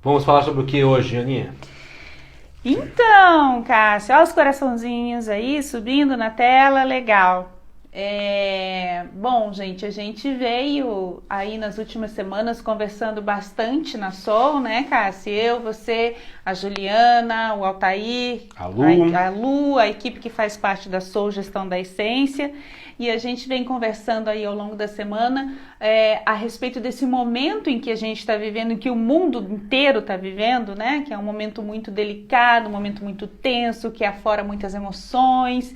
Vamos falar sobre o que hoje, Aninha? Então, Cássio, olha os coraçãozinhos aí subindo na tela, legal. Bom, gente, a gente veio aí nas últimas semanas conversando bastante na Soul, né, Cássio? Eu, você, a Juliana, o Altair, a Lu, a equipe que faz parte da Soul Gestão da Essência. E a gente vem conversando aí ao longo da semana a respeito desse momento em que a gente está vivendo, em que o mundo inteiro está vivendo, né? Que é um momento muito delicado, um momento muito tenso, que afora muitas emoções.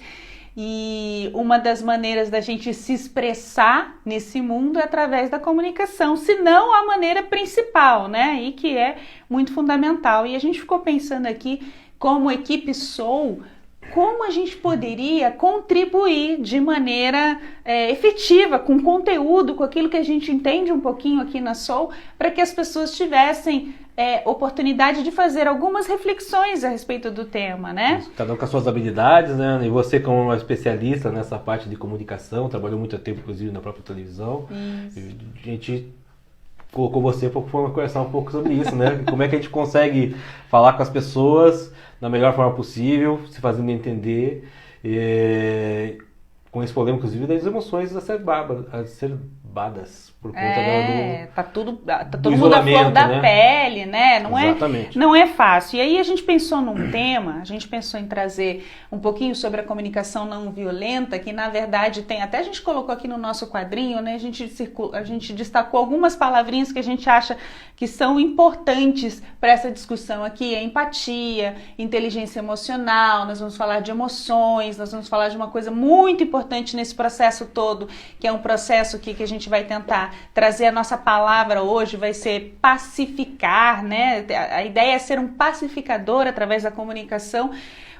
E uma das maneiras da gente se expressar nesse mundo é através da comunicação, se não a maneira principal, né? E que é muito fundamental. E a gente ficou pensando aqui, como equipe Soul, como a gente poderia contribuir de maneira efetiva, com conteúdo, com aquilo que a gente entende um pouquinho aqui na Soul, para que as pessoas tivessem oportunidade de fazer algumas reflexões a respeito do tema, né? Cada um com as suas habilidades, né? E você, como uma especialista nessa parte de comunicação, trabalhou muito tempo, inclusive, na própria televisão. Isso. A gente colocou você para conversar um pouco sobre isso, né? Como é que a gente consegue falar com as pessoas da melhor forma possível, se fazendo entender, com esse problema, inclusive, das emoções exacerbadas por conta tá todo mundo à flor da pele, né? Exatamente. Não é fácil. E aí a gente pensou num tema, a gente pensou em trazer um pouquinho sobre a comunicação não violenta, que na verdade tem, até a gente colocou aqui no nosso quadrinho, né? A gente destacou algumas palavrinhas que a gente acha que são importantes para essa discussão aqui, empatia, inteligência emocional, nós vamos falar de emoções, nós vamos falar de uma coisa muito importante nesse processo todo, que é um processo que a gente vai tentar trazer. A nossa palavra hoje vai ser pacificar, né? A ideia é ser um pacificador através da comunicação.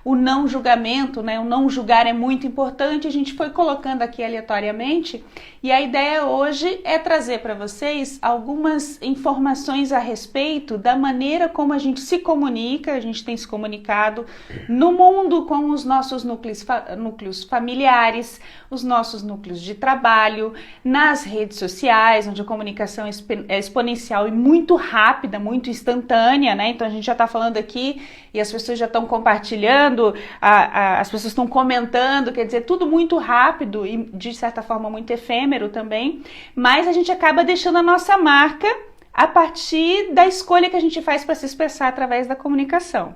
O não julgamento, né? O não julgar é muito importante. A gente foi colocando aqui aleatoriamente e a ideia hoje é trazer para vocês algumas informações a respeito da maneira como a gente se comunica, a gente tem se comunicado no mundo com os nossos núcleos familiares, os nossos núcleos de trabalho, nas redes sociais, onde a comunicação é exponencial e muito rápida, muito instantânea, né? Então a gente já está falando aqui e as pessoas já estão compartilhando, as pessoas estão comentando, quer dizer, tudo muito rápido e de certa forma muito efêmero também, mas a gente acaba deixando a nossa marca a partir da escolha que a gente faz para se expressar através da comunicação.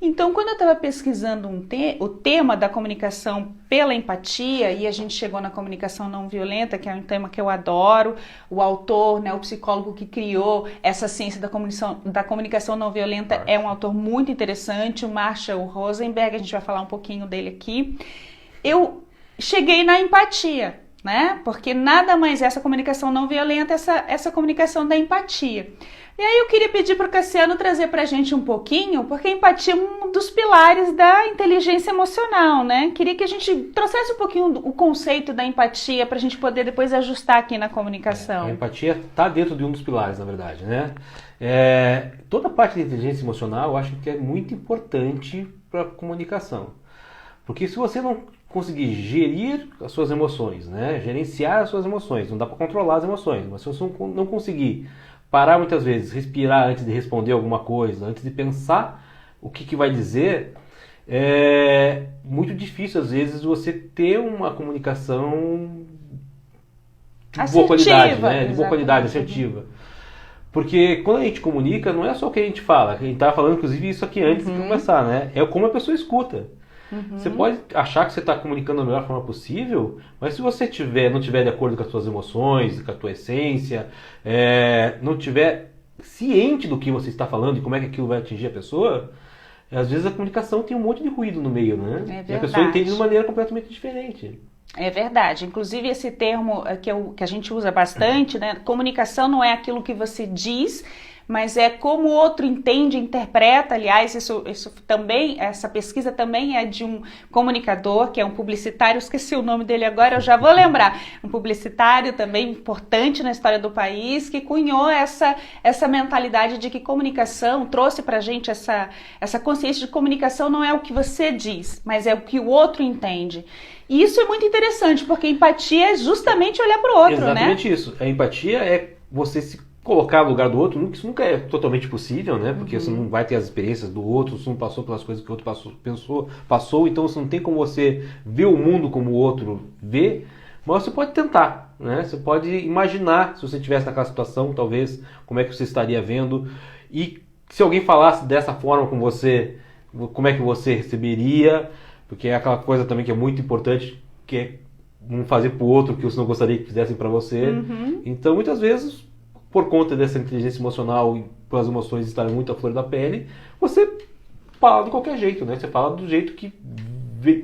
Então, quando eu estava pesquisando o tema da comunicação pela empatia, e a gente chegou na comunicação não violenta, que é um tema que eu adoro, o autor, né, o psicólogo que criou essa ciência da comunicação não violenta é um autor muito interessante, o Marshall Rosenberg, a gente vai falar um pouquinho dele aqui. Eu cheguei na empatia, né, porque nada mais é essa comunicação não violenta, essa comunicação da empatia. E aí eu queria pedir para o Cassiano trazer para a gente um pouquinho, porque a empatia é um dos pilares da inteligência emocional, né? Queria que a gente trouxesse um pouquinho o conceito da empatia para a gente poder depois ajustar aqui na comunicação. A empatia está dentro de um dos pilares, na verdade, né? Toda a parte da inteligência emocional eu acho que é muito importante para a comunicação. Porque se você não conseguir gerir as suas emoções, né? Gerenciar as suas emoções, não dá para controlar as emoções, mas se você não conseguir parar muitas vezes, respirar antes de responder alguma coisa, antes de pensar o que vai dizer, é muito difícil às vezes você ter uma comunicação de boa qualidade, né? De boa qualidade, assertiva. Porque quando a gente comunica, não é só o que a gente fala, a gente estava falando inclusive isso aqui antes de começar, né? É como a pessoa escuta. Você pode achar que você está comunicando da melhor forma possível, mas se você não tiver de acordo com as suas emoções, com a tua essência, não tiver ciente do que você está falando e como é que aquilo vai atingir a pessoa, às vezes a comunicação tem um monte de ruído no meio, né? É verdade. E a pessoa entende de maneira completamente diferente. É verdade. Inclusive esse termo que a gente usa bastante, né? Comunicação não é aquilo que você diz, mas é como o outro entende, interpreta. Aliás, isso também, essa pesquisa também é de um comunicador, que é um publicitário, esqueci o nome dele agora, eu já vou lembrar. Um publicitário também importante na história do país, que cunhou essa mentalidade de que comunicação, trouxe pra gente essa consciência de comunicação não é o que você diz, mas é o que o outro entende. E isso é muito interessante, porque empatia é justamente olhar pro outro, exatamente né? Isso. A empatia é você se colocar no lugar do outro, isso nunca é totalmente possível, né? Porque você não vai ter as experiências do outro, você não passou pelas coisas que o outro passou, então você não tem como você ver o mundo como o outro vê, mas você pode tentar, né? Você pode imaginar, se você estivesse naquela situação, talvez, como é que você estaria vendo, e se alguém falasse dessa forma com você, como é que você receberia, porque é aquela coisa também que é muito importante, que é não fazer para o outro o que você não gostaria que fizessem para você. Então, muitas vezes, por conta dessa inteligência emocional e pelas emoções estarem muito à flor da pele, você fala de qualquer jeito, né? Você fala do jeito que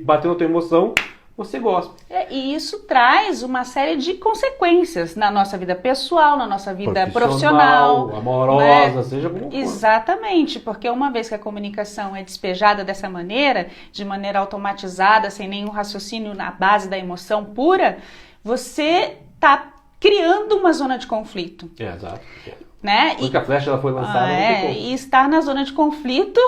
bateu na tua emoção, você gosta. E isso traz uma série de consequências na nossa vida pessoal, na nossa vida profissional, amorosa, né? Seja como for. Exatamente, porque uma vez que a comunicação é despejada dessa maneira, de maneira automatizada, sem nenhum raciocínio na base da emoção pura, você está criando uma zona de conflito. Exato. Né? Porque a flecha ela foi lançada, não tem como. E estar na zona de conflito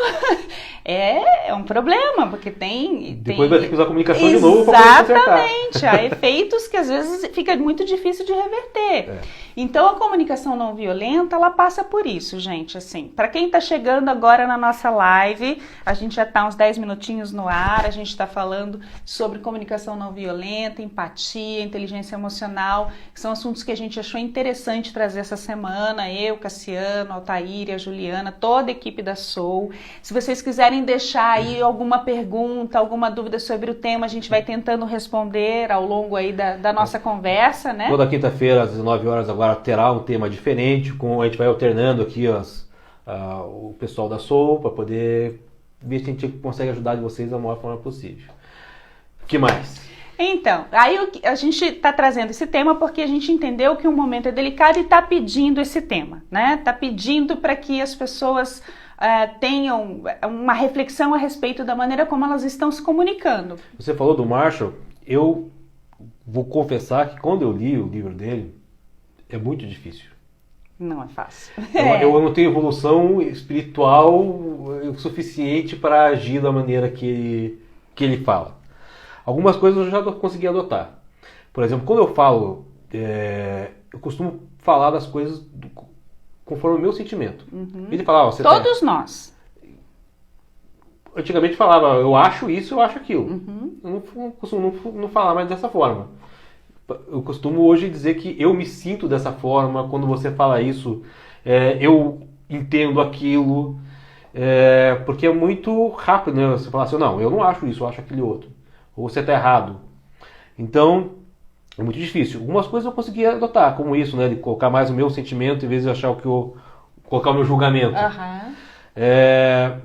é um problema, porque Depois vai ter que usar a comunicação de novo para poder consertar. Exatamente, há efeitos que às vezes fica muito difícil de reverter. Então a comunicação não violenta, ela passa por isso, gente, assim. Para quem está chegando agora na nossa live, a gente já está uns 10 minutinhos no ar, a gente está falando sobre comunicação não violenta, empatia, inteligência emocional, que são assuntos que a gente achou interessante trazer essa semana, eu, Cassiano, Altair, a Juliana, toda a equipe da Soul. Se vocês quiserem deixar aí alguma pergunta, alguma dúvida sobre o tema, a gente vai tentando responder ao longo aí da nossa conversa, né? Toda quinta-feira, às 19 horas, agora terá um tema diferente, a gente vai alternando aqui o pessoal da Soul, para poder ver se a gente consegue ajudar vocês da maior forma possível. O que mais? Então, aí a gente está trazendo esse tema porque a gente entendeu que o momento é delicado e está pedindo esse tema, né? Está pedindo para que as pessoas tenham uma reflexão a respeito da maneira como elas estão se comunicando. Você falou do Marshall, eu vou confessar que quando eu li o livro dele, é muito difícil. Não é fácil. Eu não tenho evolução espiritual o suficiente para agir da maneira que ele fala. Algumas coisas eu já consegui adotar. Por exemplo, quando eu falo, eu costumo falar das coisas conforme o meu sentimento. Ele falava, Todos nós. Antigamente falava, eu acho isso, eu acho aquilo. Eu não costumo não falar mais dessa forma. Eu costumo hoje dizer que eu me sinto dessa forma, quando você fala isso, eu entendo aquilo, porque é muito rápido, né? Você falar assim, não, eu não acho isso, eu acho aquele outro. Ou você está errado. Então, é muito difícil. Algumas coisas eu consegui adotar, como isso, né? De colocar mais o meu sentimento em vez de achar colocar o meu julgamento.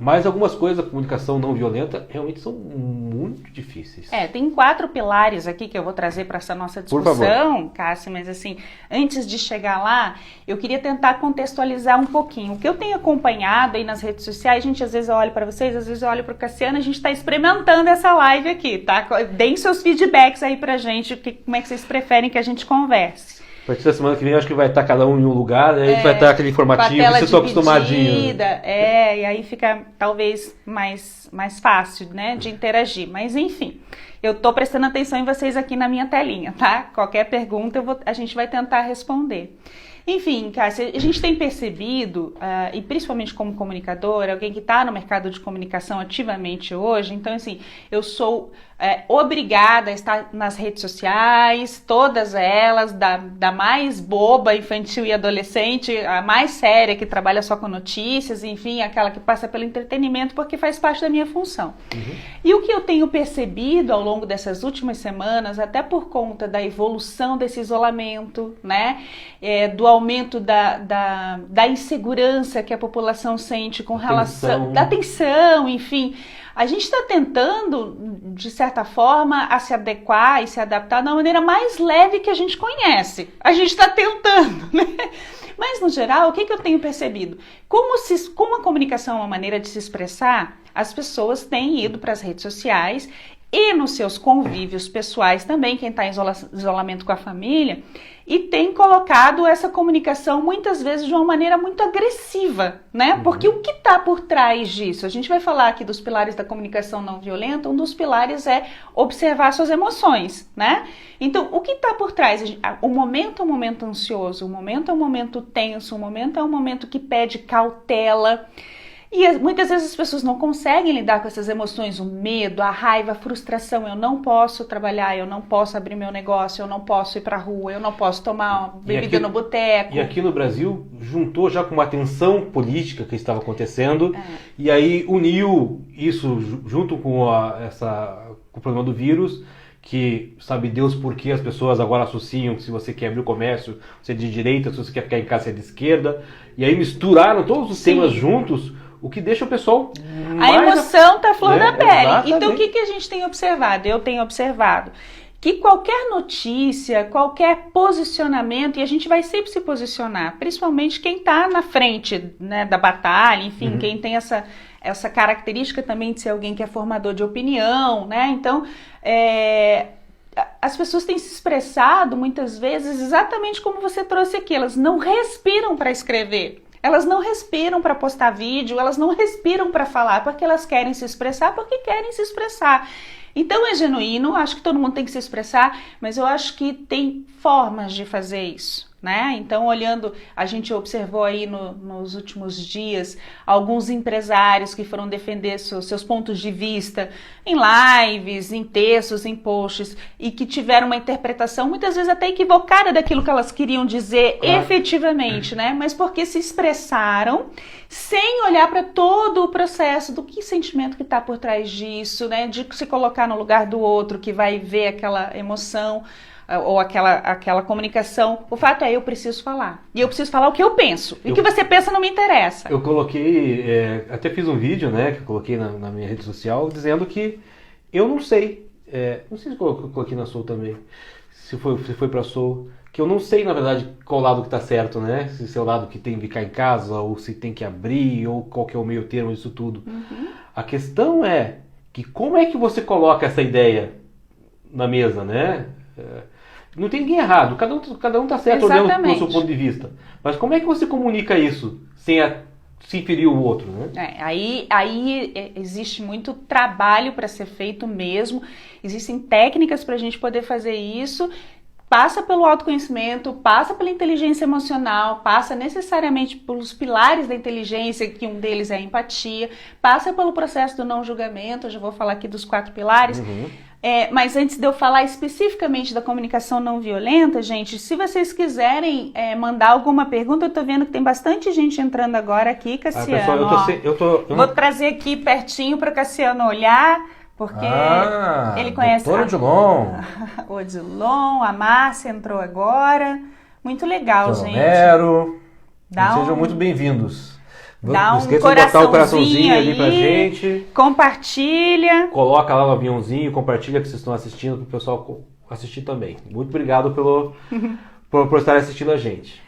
Mas algumas coisas da comunicação não violenta realmente são muito difíceis. Tem 4 pilares aqui que eu vou trazer para essa nossa discussão, Cássia, mas assim, antes de chegar lá, eu queria tentar contextualizar um pouquinho. O que eu tenho acompanhado aí nas redes sociais, gente, às vezes eu olho para vocês, às vezes eu olho para o Cassiano, a gente está experimentando essa live aqui, tá? Deem seus feedbacks aí pra gente, como é que vocês preferem que a gente converse. A partir da semana que vem, acho que vai estar cada um em um lugar, né? A gente vai estar aquele informativo, vocês estão acostumadinhos. E aí fica talvez mais fácil, né, de interagir. Mas enfim, eu estou prestando atenção em vocês aqui na minha telinha, tá? Qualquer pergunta a gente vai tentar responder. Enfim, Cássia, a gente tem percebido, e principalmente como comunicadora, alguém que está no mercado de comunicação ativamente hoje, então assim, eu sou obrigada a estar nas redes sociais, todas elas, da mais boba, infantil e adolescente, a mais séria, que trabalha só com notícias, enfim, aquela que passa pelo entretenimento, porque faz parte da minha função. E o que eu tenho percebido ao longo dessas últimas semanas, até por conta da evolução desse isolamento, né, do aumento da insegurança que a população sente com relação... Da tensão, enfim... A gente está tentando, de certa forma, a se adequar e se adaptar da maneira mais leve que a gente conhece. A gente está tentando, né? Mas, no geral, o que eu tenho percebido? Como a comunicação é uma maneira de se expressar, as pessoas têm ido para as redes sociais e nos seus convívios pessoais também, quem está em isolamento com a família, e tem colocado essa comunicação muitas vezes de uma maneira muito agressiva, né? Porque o que está por trás disso? A gente vai falar aqui dos pilares da comunicação não violenta, um dos pilares é observar suas emoções, né? Então, o que está por trás? O momento é um momento ansioso, o momento é um momento tenso, o momento é um momento que pede cautela. E muitas vezes as pessoas não conseguem lidar com essas emoções, o medo, a raiva, a frustração. Eu não posso trabalhar, eu não posso abrir meu negócio, eu não posso ir pra rua, eu não posso tomar uma bebida no boteco. E aqui no Brasil juntou já com uma tensão política que estava acontecendo e aí uniu isso junto com com o problema do vírus, que sabe Deus por que as pessoas agora associam que se você quer abrir o comércio, você é de direita, se você quer ficar em casa, você é de esquerda. E aí misturaram todos os temas juntos, o que deixa o pessoal A emoção tá à flor da pele. Exatamente. Então, o que a gente tem observado? Eu tenho observado que qualquer notícia, qualquer posicionamento, e a gente vai sempre se posicionar, principalmente quem está na frente, né, da batalha, enfim, quem tem essa característica também de ser alguém que é formador de opinião, né? Então, as pessoas têm se expressado muitas vezes exatamente como você trouxe aqui, elas não respiram para escrever. Elas não respiram para postar vídeo, elas não respiram para falar, porque elas querem se expressar, porque querem se expressar. Então é genuíno, acho que todo mundo tem que se expressar, mas eu acho que tem formas de fazer isso, né? Então, olhando, a gente observou aí nos últimos dias alguns empresários que foram defender seus pontos de vista em lives, em textos, em posts, e que tiveram uma interpretação muitas vezes até equivocada daquilo que elas queriam dizer efetivamente, né? Mas porque se expressaram sem olhar para todo o processo do que sentimento que está por trás disso, né? De se colocar no lugar do outro que vai ver aquela emoção ou aquela comunicação. O fato é, eu preciso falar. E eu preciso falar o que eu penso. E o que você pensa não me interessa. Eu coloquei, até fiz um vídeo, né, que eu coloquei na minha rede social, dizendo que eu não sei. Não sei se eu coloquei na Soul também, se foi pra Soul, que eu não sei, na verdade, qual lado que tá certo, né? Se é o lado que tem que ficar em casa, ou se tem que abrir, ou qual que é o meio termo disso tudo. A questão é que como é que você coloca essa ideia na mesa, né? Não tem ninguém errado, cada um tá certo olhando do seu ponto de vista. Mas como é que você comunica isso sem se ferir o outro, né? Aí existe muito trabalho para ser feito mesmo, existem técnicas para a gente poder fazer isso. Passa pelo autoconhecimento, passa pela inteligência emocional, passa necessariamente pelos pilares da inteligência, que um deles é a empatia, passa pelo processo do não julgamento, eu já vou falar aqui dos 4 pilares. Mas antes de eu falar especificamente da comunicação não violenta, gente, se vocês quiserem mandar alguma pergunta, eu tô vendo que tem bastante gente entrando agora aqui, Cassiano. Pessoal, vou trazer aqui pertinho para o Cassiano olhar, porque ele conhece o Odilon. O Odilon, a Márcia entrou agora. Muito legal, gente. Romero. Sejam muito bem-vindos. Dá não esqueça um de botar o coraçãozinho ali pra gente. Compartilha. Coloca lá no aviãozinho, compartilha que vocês estão assistindo, para o pessoal assistir também. Muito obrigado por estar assistindo a gente.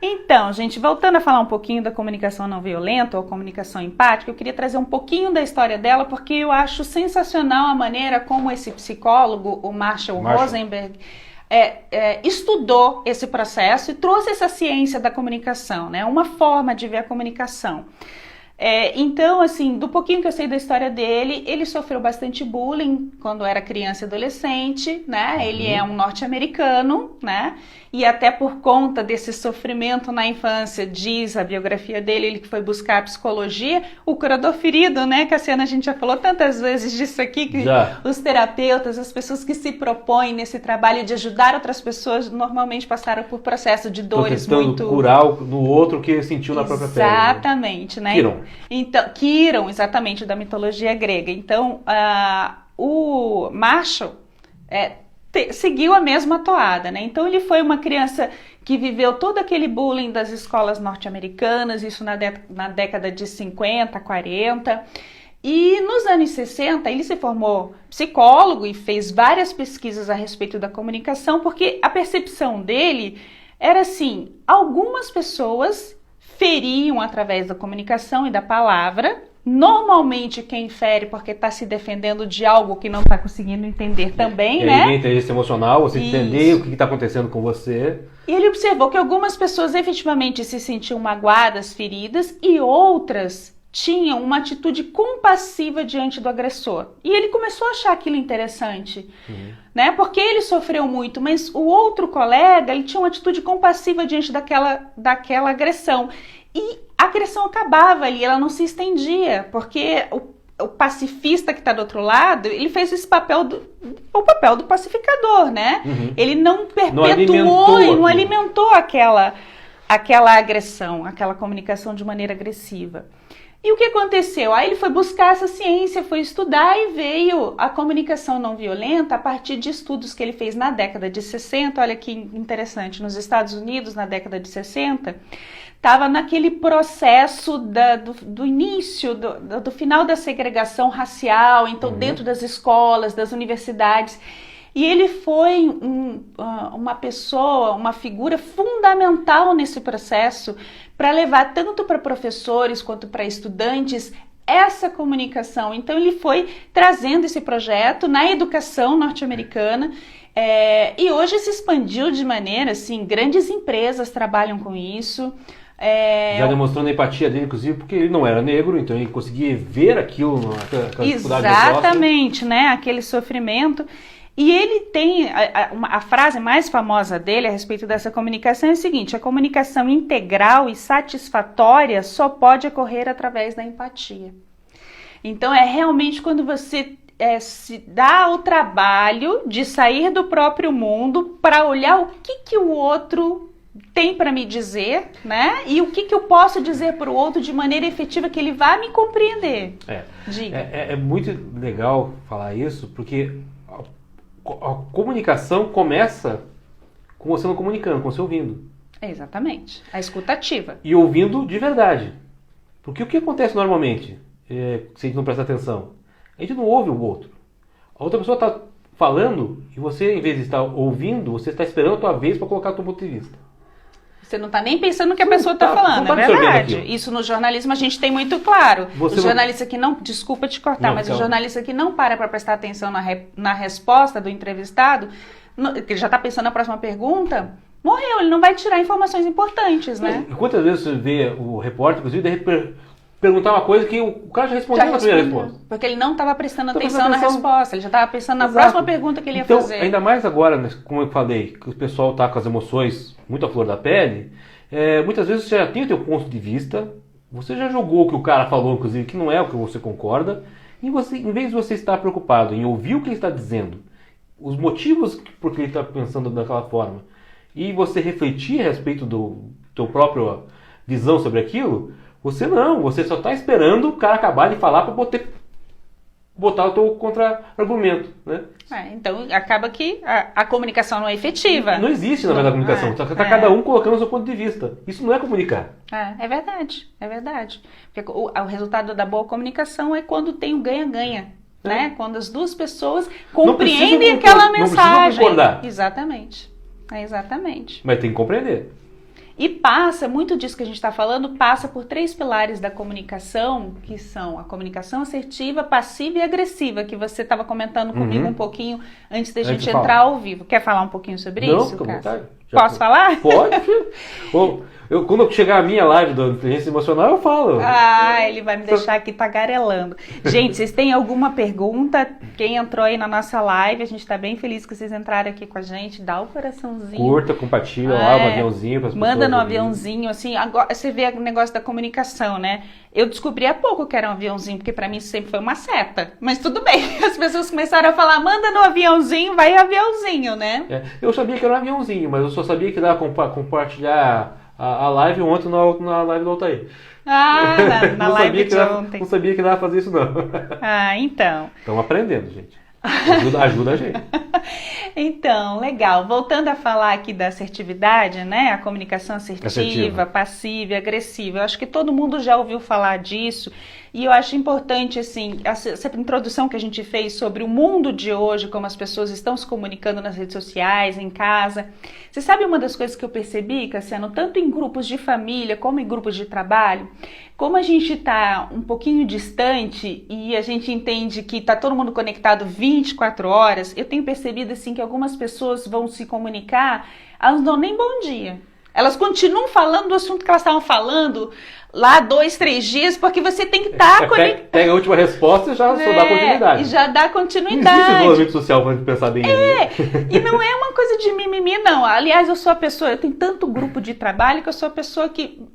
Então, gente, voltando a falar um pouquinho da comunicação não violenta ou comunicação empática, eu queria trazer um pouquinho da história dela, porque eu acho sensacional a maneira como esse psicólogo, o Marshall Rosenberg, estudou esse processo e trouxe essa ciência da comunicação, né? Uma forma de ver a comunicação. Então, assim, do pouquinho que eu sei da história dele, ele sofreu bastante bullying quando era criança e adolescente, né? Ele é um norte-americano, né? E até por conta desse sofrimento na infância, diz a biografia dele, ele que foi buscar a psicologia, o curador ferido, né? Cassiano, a gente já falou tantas vezes disso aqui, que os terapeutas, as pessoas que se propõem nesse trabalho de ajudar outras pessoas, normalmente passaram por processo de dores muito... curar no outro que sentiu na própria pele. Exatamente, né? Quiron, exatamente, da mitologia grega. Então, o Marshall seguiu a mesma toada, né? Então ele foi uma criança que viveu todo aquele bullying das escolas norte-americanas, isso na década de 50, 40. E nos anos 60 ele se formou psicólogo e fez várias pesquisas a respeito da comunicação, porque a percepção dele era assim, algumas pessoas feriam através da comunicação e da palavra, Normalmente quem fere porque está se defendendo de algo que não está conseguindo entender também, né? Aí, inteligência emocional, você entender o que está acontecendo com você. E ele observou que algumas pessoas efetivamente se sentiam magoadas, feridas, e outras tinham uma atitude compassiva diante do agressor. E ele começou a achar aquilo interessante, né? Porque ele sofreu muito, mas o outro colega, ele tinha uma atitude compassiva diante daquela agressão. E a agressão acabava ali, ela não se estendia, porque o pacifista que está do outro lado, ele fez esse papel o papel do pacificador, né? Ele não perpetuou e não alimentou aquela agressão, aquela comunicação de maneira agressiva. E o que aconteceu? Aí ele foi buscar essa ciência, foi estudar e veio a comunicação não violenta a partir de estudos que ele fez na década de 60. Olha que interessante, nos Estados Unidos, na década de 60, estava naquele processo do início, do final da segregação racial, então dentro das escolas, das universidades. E ele foi uma pessoa, uma figura fundamental nesse processo para levar tanto para professores quanto para estudantes essa comunicação. Então ele foi trazendo esse projeto na educação norte-americana e hoje se expandiu de maneira assim, grandes empresas trabalham com isso. Já demonstrando a empatia dele, inclusive, porque ele não era negro, então ele conseguia ver aquilo, aquela dificuldade. Exatamente, né? Aquele sofrimento. E ele tem, a frase mais famosa dele a respeito dessa comunicação é a seguinte: a comunicação integral e satisfatória só pode ocorrer através da empatia. Então é realmente quando você se dá o trabalho de sair do próprio mundo para olhar o que o outro tem para me dizer, né? E o que eu posso dizer para o outro de maneira efetiva que ele vá me compreender. É muito legal falar isso, porque a comunicação começa com você não comunicando, com você ouvindo. Exatamente. A escutativa. E ouvindo de verdade. Porque o que acontece normalmente, se a gente não prestar atenção? A gente não ouve o outro. A outra pessoa está falando e você, em vez de estar ouvindo, você está esperando a tua vez para colocar o teu ponto de vista. Você não está nem pensando no que a pessoa está falando, é verdade. Isso no jornalismo a gente tem muito claro. O jornalista que não... Desculpa te cortar, mas o jornalista que não para prestar atenção na resposta do entrevistado, que ele já está pensando na próxima pergunta, morreu. Ele não vai tirar informações importantes, né? E quantas vezes você vê o repórter, inclusive, de repente perguntar uma coisa que o cara já respondeu na primeira resposta. Porque ele não estava prestando atenção na resposta, ele já estava pensando na próxima pergunta que ele ia fazer. Ainda mais agora, como eu falei, que o pessoal está com as emoções muito à flor da pele, muitas vezes você já tem o teu ponto de vista, você já jogou o que o cara falou, inclusive, que não é o que você concorda, e você, em vez de você estar preocupado em ouvir o que ele está dizendo, os motivos por que ele está pensando daquela forma, e você refletir a respeito do teu próprio visão sobre aquilo, você só está esperando o cara acabar de falar para botar o teu contra-argumento, né? Então acaba que a comunicação não é efetiva. Não existe, na verdade, a comunicação. Está cada um colocando o seu ponto de vista. Isso não é comunicar. É verdade, é verdade. Porque o resultado da boa comunicação é quando tem o ganha-ganha, né? Quando as duas pessoas compreendem aquela mensagem. Não precisam concordar. Exatamente. Exatamente. Mas tem que compreender. E muito disso que a gente está falando, passa por 3 pilares da comunicação, que são a comunicação assertiva, passiva e agressiva, que você estava comentando comigo um pouquinho antes da gente entrar ao vivo. Quer falar um pouquinho sobre isso, Cássio? Posso falar? Pode. Quando eu chegar a minha live da inteligência emocional, eu falo. Ele vai me deixar aqui tagarelando. Gente, vocês têm alguma pergunta? Quem entrou aí na nossa live, a gente está bem feliz que vocês entraram aqui com a gente. Dá o coraçãozinho. Curta, compartilha lá o aviãozinho para as pessoas. Manda no aviãozinho, assim. Agora você vê o negócio da comunicação, né? Eu descobri há pouco que era um aviãozinho, porque para mim sempre foi uma seta. Mas tudo bem. As pessoas começaram a falar, manda no aviãozinho, vai aviãozinho, né? Eu sabia que era um aviãozinho, mas eu só sabia que dava para compartilhar a live ontem na live do Altair. Na live de ontem. Não sabia que dava pra fazer isso, não. Então. Estamos aprendendo, gente. Ajuda a gente. Então, legal. Voltando a falar aqui da assertividade, né? A comunicação assertiva, passiva e agressiva. Eu acho que todo mundo já ouviu falar disso. E eu acho importante, assim, essa introdução que a gente fez sobre o mundo de hoje, como as pessoas estão se comunicando nas redes sociais, em casa. Você sabe uma das coisas que eu percebi, Cassiano, tanto em grupos de família como em grupos de trabalho, como a gente está um pouquinho distante e a gente entende que está todo mundo conectado 24 horas, eu tenho percebido, assim, que algumas pessoas vão se comunicar, elas não dão nem bom dia. Elas continuam falando do assunto que elas estavam falando lá 2, 3 dias, porque você tem que estar conectado. Pega a última resposta e já só dá continuidade. E já dá Não continuidade. existe isolamento social para pensar bem. E não é uma coisa de mimimi, não. Aliás, eu sou a pessoa, eu tenho tanto grupo de trabalho que eu sou a pessoa que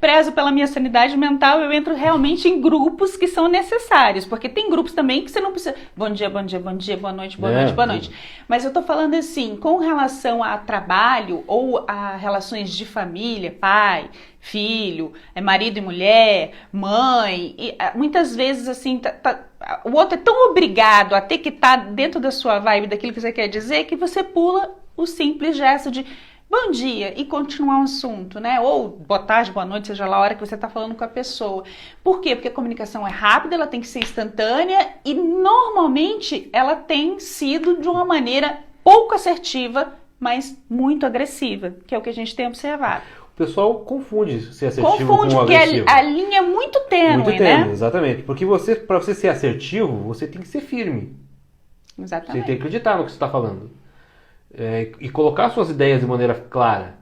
prezo pela minha sanidade mental, eu entro realmente em grupos que são necessários, porque tem grupos também que você não precisa, bom dia, bom dia, bom dia, boa noite, boa noite, boa noite. Mas eu tô falando assim, com relação a trabalho ou a relações de família, pai, filho, marido e mulher, mãe, e muitas vezes assim, o outro é tão obrigado a ter que estar dentro da sua vibe, daquilo que você quer dizer, que você pula o simples gesto de bom dia e continuar um assunto, né? Ou boa tarde, boa noite, seja lá a hora que você está falando com a pessoa. Por quê? Porque a comunicação é rápida, ela tem que ser instantânea e normalmente ela tem sido de uma maneira pouco assertiva, mas muito agressiva, que é o que a gente tem observado. O pessoal confunde ser assertivo com porque agressivo. A linha é muito tênue, muito tênue, né? exatamente. Porque para você ser assertivo, você tem que ser firme. Exatamente. Você tem que acreditar no que você está falando. E colocar suas ideias de maneira clara.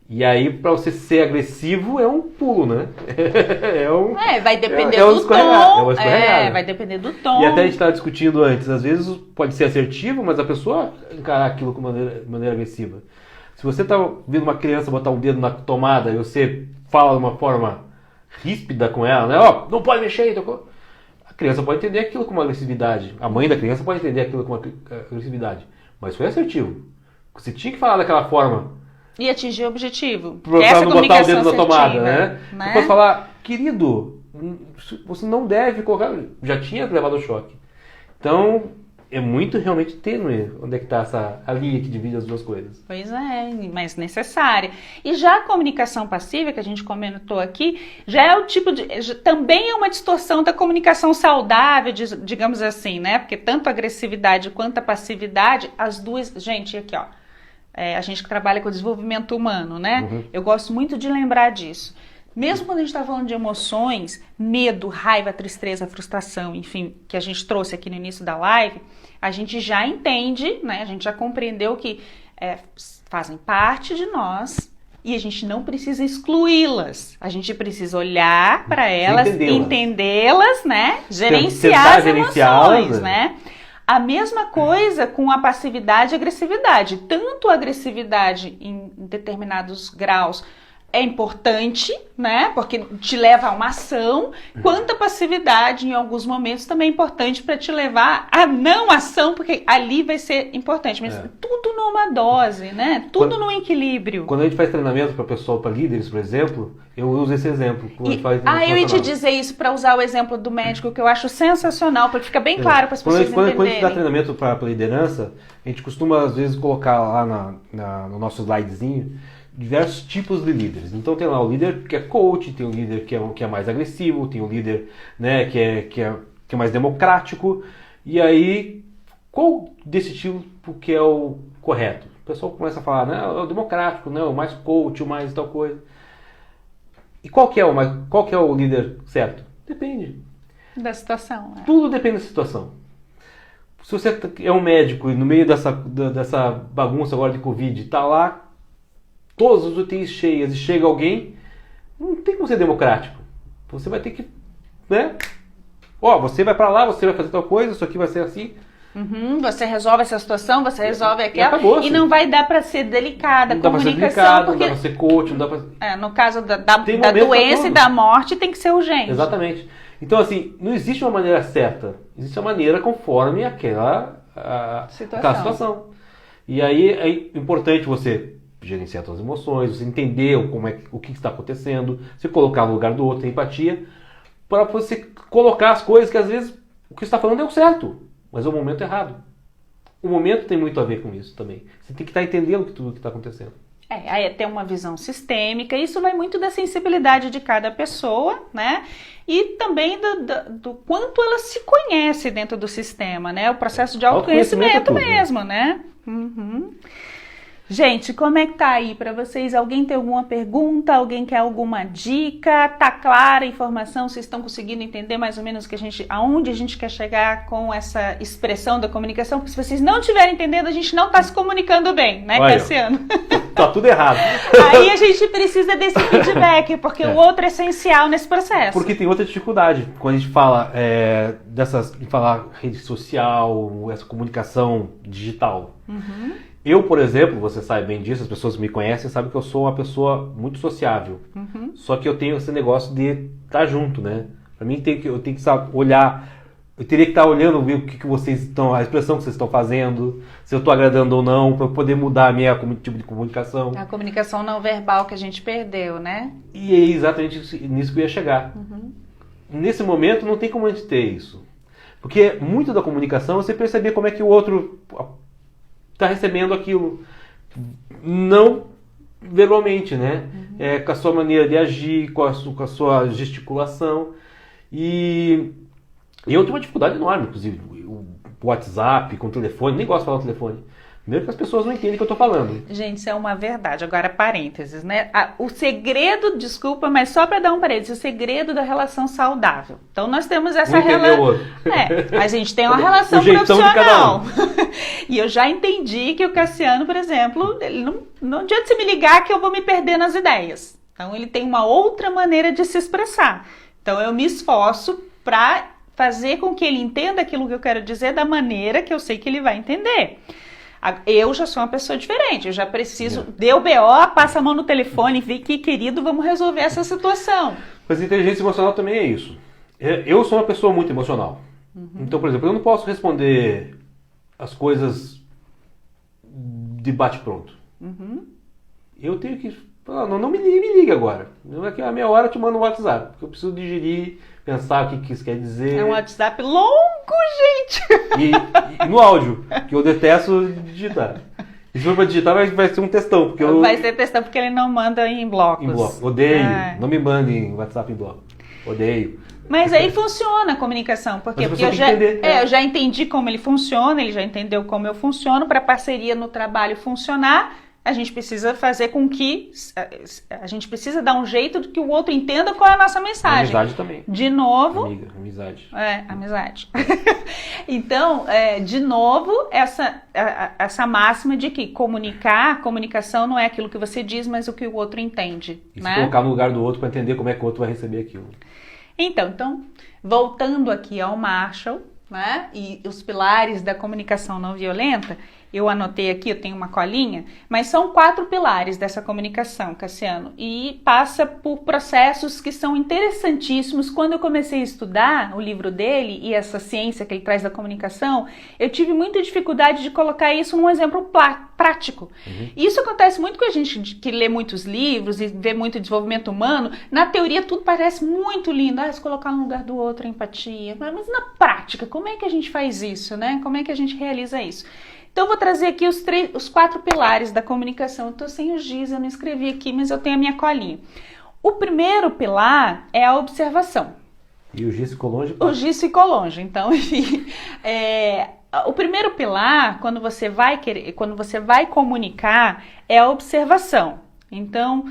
E aí, para você ser agressivo, é um pulo, né? Vai depender um do escorregar, tom. É uma escorregada. Vai depender do tom. E até a gente estava discutindo antes, às vezes pode ser assertivo, mas a pessoa encarar aquilo de maneira agressiva. Se você está vendo uma criança botar um dedo na tomada e você fala de uma forma ríspida com ela, né? Ó, não pode mexer, a criança pode entender aquilo como agressividade. A mãe da criança pode entender aquilo como agressividade. Mas foi assertivo. Você tinha que falar daquela forma. E atingir o objetivo. Para não botar o dedo na tomada, né? Você pode falar, querido, você não deve colocar. Já tinha levado o choque. Então, é muito realmente tênue onde é que está a linha que divide as duas coisas. Pois é, mas necessária. E já a comunicação passiva, que a gente comentou aqui, já é o tipo de... também é uma distorção da comunicação saudável, digamos assim, né? Porque tanto a agressividade quanto a passividade, as duas... Gente, aqui ó, a gente que trabalha com desenvolvimento humano, né? Uhum. Eu gosto muito de lembrar disso. Mesmo quando a gente está falando de emoções, medo, raiva, tristeza, frustração, enfim, que a gente trouxe aqui no início da live, a gente já entende, né? A gente já compreendeu que fazem parte de nós e a gente não precisa excluí-las. A gente precisa olhar para elas, entendê-las, né? Gerenciar as emoções, né? A mesma coisa com a passividade e agressividade. Tanto a agressividade em determinados graus é importante, né? Porque te leva a uma ação, quanto a passividade em alguns momentos também é importante para te levar a não ação, porque ali vai ser importante. Mas tudo numa dose, né? Tudo num equilíbrio. Quando a gente faz treinamento para pessoal, para líderes, por exemplo, eu uso esse exemplo. Eu ia te dizer isso para usar o exemplo do médico, que eu acho sensacional, porque fica bem claro para as pessoas entenderem. Quando a gente dá treinamento para liderança, a gente costuma às vezes colocar lá no nosso slidezinho diversos tipos de líderes. Então tem lá o líder que é coach, tem o líder que é mais agressivo, tem o líder, né, que é mais democrático. E aí, qual desse tipo que é o correto? O pessoal começa a falar, né, é o democrático, né, o mais coach, o mais tal coisa. E qual que é o líder certo? Depende da situação. Tudo depende da situação. Se você é um médico e no meio dessa bagunça agora de Covid, está lá todas as UTIs cheias e chega alguém, não tem como ser democrático. Você vai ter que, né? Você vai para lá, você vai fazer tal coisa, isso aqui vai ser assim. Você resolve essa situação, você resolve aquela. Acabou, e não vai dar para ser delicada a comunicação. Não dá para ser coach, não dá para... no caso da doença e da morte tem que ser urgente. Exatamente. Então, assim, não existe uma maneira certa. Existe uma maneira conforme aquela situação. E aí é importante você gerenciar suas emoções, você entender o que está acontecendo, se colocar no lugar do outro, ter empatia, para você colocar as coisas que às vezes o que você está falando é o certo, mas é o momento errado. O momento tem muito a ver com isso também. Você tem que estar entendendo tudo o que está acontecendo. Aí é ter uma visão sistêmica, isso vai muito da sensibilidade de cada pessoa, né? E também do quanto ela se conhece dentro do sistema, né? O processo de autoconhecimento mesmo, né? Uhum. Gente, como é que tá aí para vocês? Alguém tem alguma pergunta? Alguém quer alguma dica? Tá clara a informação? Vocês estão conseguindo entender mais ou menos aonde a gente quer chegar com essa expressão da comunicação? Porque se vocês não estiverem entendendo, a gente não está se comunicando bem, né, Cassiano? Tá tudo errado. Aí a gente precisa desse feedback, porque o outro é essencial nesse processo. Porque tem outra dificuldade. Quando a gente fala de falar rede social, essa comunicação digital. Uhum. Eu, por exemplo, você sabe bem disso, as pessoas que me conhecem sabem que eu sou uma pessoa muito sociável. Uhum. Só que eu tenho esse negócio de estar junto, né? Pra mim eu tenho que saber olhar, eu teria que estar olhando, ver o que vocês estão, a expressão que vocês estão fazendo, se eu estou agradando ou não, para eu poder mudar a minha tipo de comunicação. A comunicação não verbal que a gente perdeu, né? E é exatamente nisso que eu ia chegar. Uhum. Nesse momento não tem como a gente ter isso. Porque muito da comunicação é você perceber como é que o outro está recebendo aquilo, não verbalmente, né? Uhum. Com a sua maneira de agir, com a sua gesticulação. E eu tenho uma dificuldade enorme, inclusive, o WhatsApp, com o telefone, nem gosto de falar no telefone. Primeiro que as pessoas não entendem o que eu estou falando. Gente, isso é uma verdade. Agora, parênteses, né? O segredo, desculpa, mas só para dar um parênteses, o segredo da relação saudável. Então, nós temos essa relação. A gente tem uma relação profissional. E eu já entendi que o Cassiano, por exemplo, ele não adianta você me ligar que eu vou me perder nas ideias. Então, ele tem uma outra maneira de se expressar. Então, eu me esforço para fazer com que ele entenda aquilo que eu quero dizer da maneira que eu sei que ele vai entender. Eu já sou uma pessoa diferente, eu já preciso, deu BO, passa a mão no telefone, vê que, querido, vamos resolver essa situação. Mas inteligência emocional também é isso. Eu sou uma pessoa muito emocional. Uhum. Então, por exemplo, eu não posso responder as coisas de bate-pronto. Uhum. Eu tenho que falar, não me ligue agora. Daqui a meia hora eu te mando um WhatsApp, porque eu preciso digerir, pensar o que isso quer dizer. É um WhatsApp longo, gente! E no áudio, que eu detesto digitar. E se for pra digitar, vai ser um textão. Vai ser textão, porque ele não manda em blocos. Em bloco. Odeio. Não me mandem WhatsApp em bloco. Odeio. Mas aí funciona a comunicação. Porque eu já entendi como ele funciona, ele já entendeu como eu funciono. Para a parceria no trabalho funcionar, a gente precisa fazer com que... A gente precisa dar um jeito de que o outro entenda qual é a nossa mensagem. Amizade também. De novo... Amizade. Amizade. Então, de novo, essa máxima de que comunicação não é aquilo que você diz, mas o que o outro entende. E né? se colocar no lugar do outro para entender como é que o outro vai receber aquilo. Então, voltando aqui ao Marshall, né, e os pilares da comunicação não violenta, eu anotei aqui, eu tenho uma colinha, mas são 4 pilares dessa comunicação, Cassiano, e passa por processos que são interessantíssimos. Quando eu comecei a estudar o livro dele e essa ciência que ele traz da comunicação, eu tive muita dificuldade de colocar isso num exemplo prático. Uhum. Isso acontece muito com a gente que lê muitos livros e vê muito desenvolvimento humano. Na teoria tudo parece muito lindo, se colocar no lugar do outro, empatia, mas na prática, como é que a gente faz isso, né? Como é que a gente realiza isso? Então, eu vou trazer aqui os 4 pilares da comunicação. Eu estou sem o giz, eu não escrevi aqui, mas eu tenho a minha colinha. O primeiro pilar é a observação. E o giz ficou longe? O giz ficou longe, então, enfim. O primeiro pilar, quando você vai comunicar, é a observação. Então,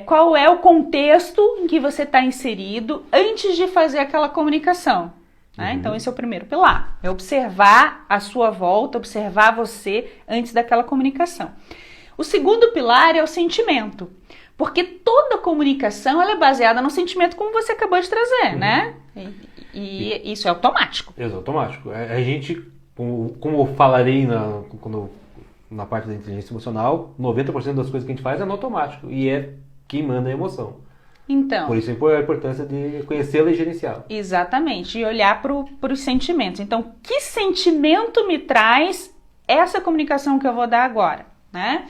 qual é o contexto em que você está inserido antes de fazer aquela comunicação? Né? Então, esse é o primeiro pilar. É observar a sua volta, observar você antes daquela comunicação. O segundo pilar é o sentimento. Porque toda comunicação ela é baseada no sentimento, como você acabou de trazer, né? E isso é automático. É automático. A gente, como eu falarei na parte da inteligência emocional, 90% das coisas que a gente faz é no automático. E é quem manda a emoção. Então, por isso a importância de conhecê-la e gerenciá-la. Exatamente, e olhar para os sentimentos. Então, que sentimento me traz essa comunicação que eu vou dar agora, né?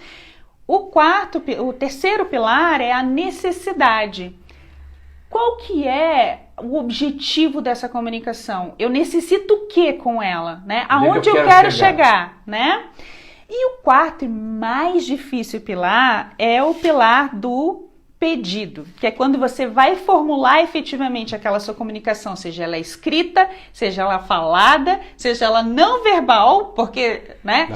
O terceiro pilar é a necessidade. Qual que é o objetivo dessa comunicação? Eu necessito o que com ela, né? Aonde eu quero chegar, né? E o quarto e mais difícil pilar é o pilar do pedido, que é quando você vai formular efetivamente aquela sua comunicação, seja ela escrita, seja ela falada, seja ela não verbal, porque, né?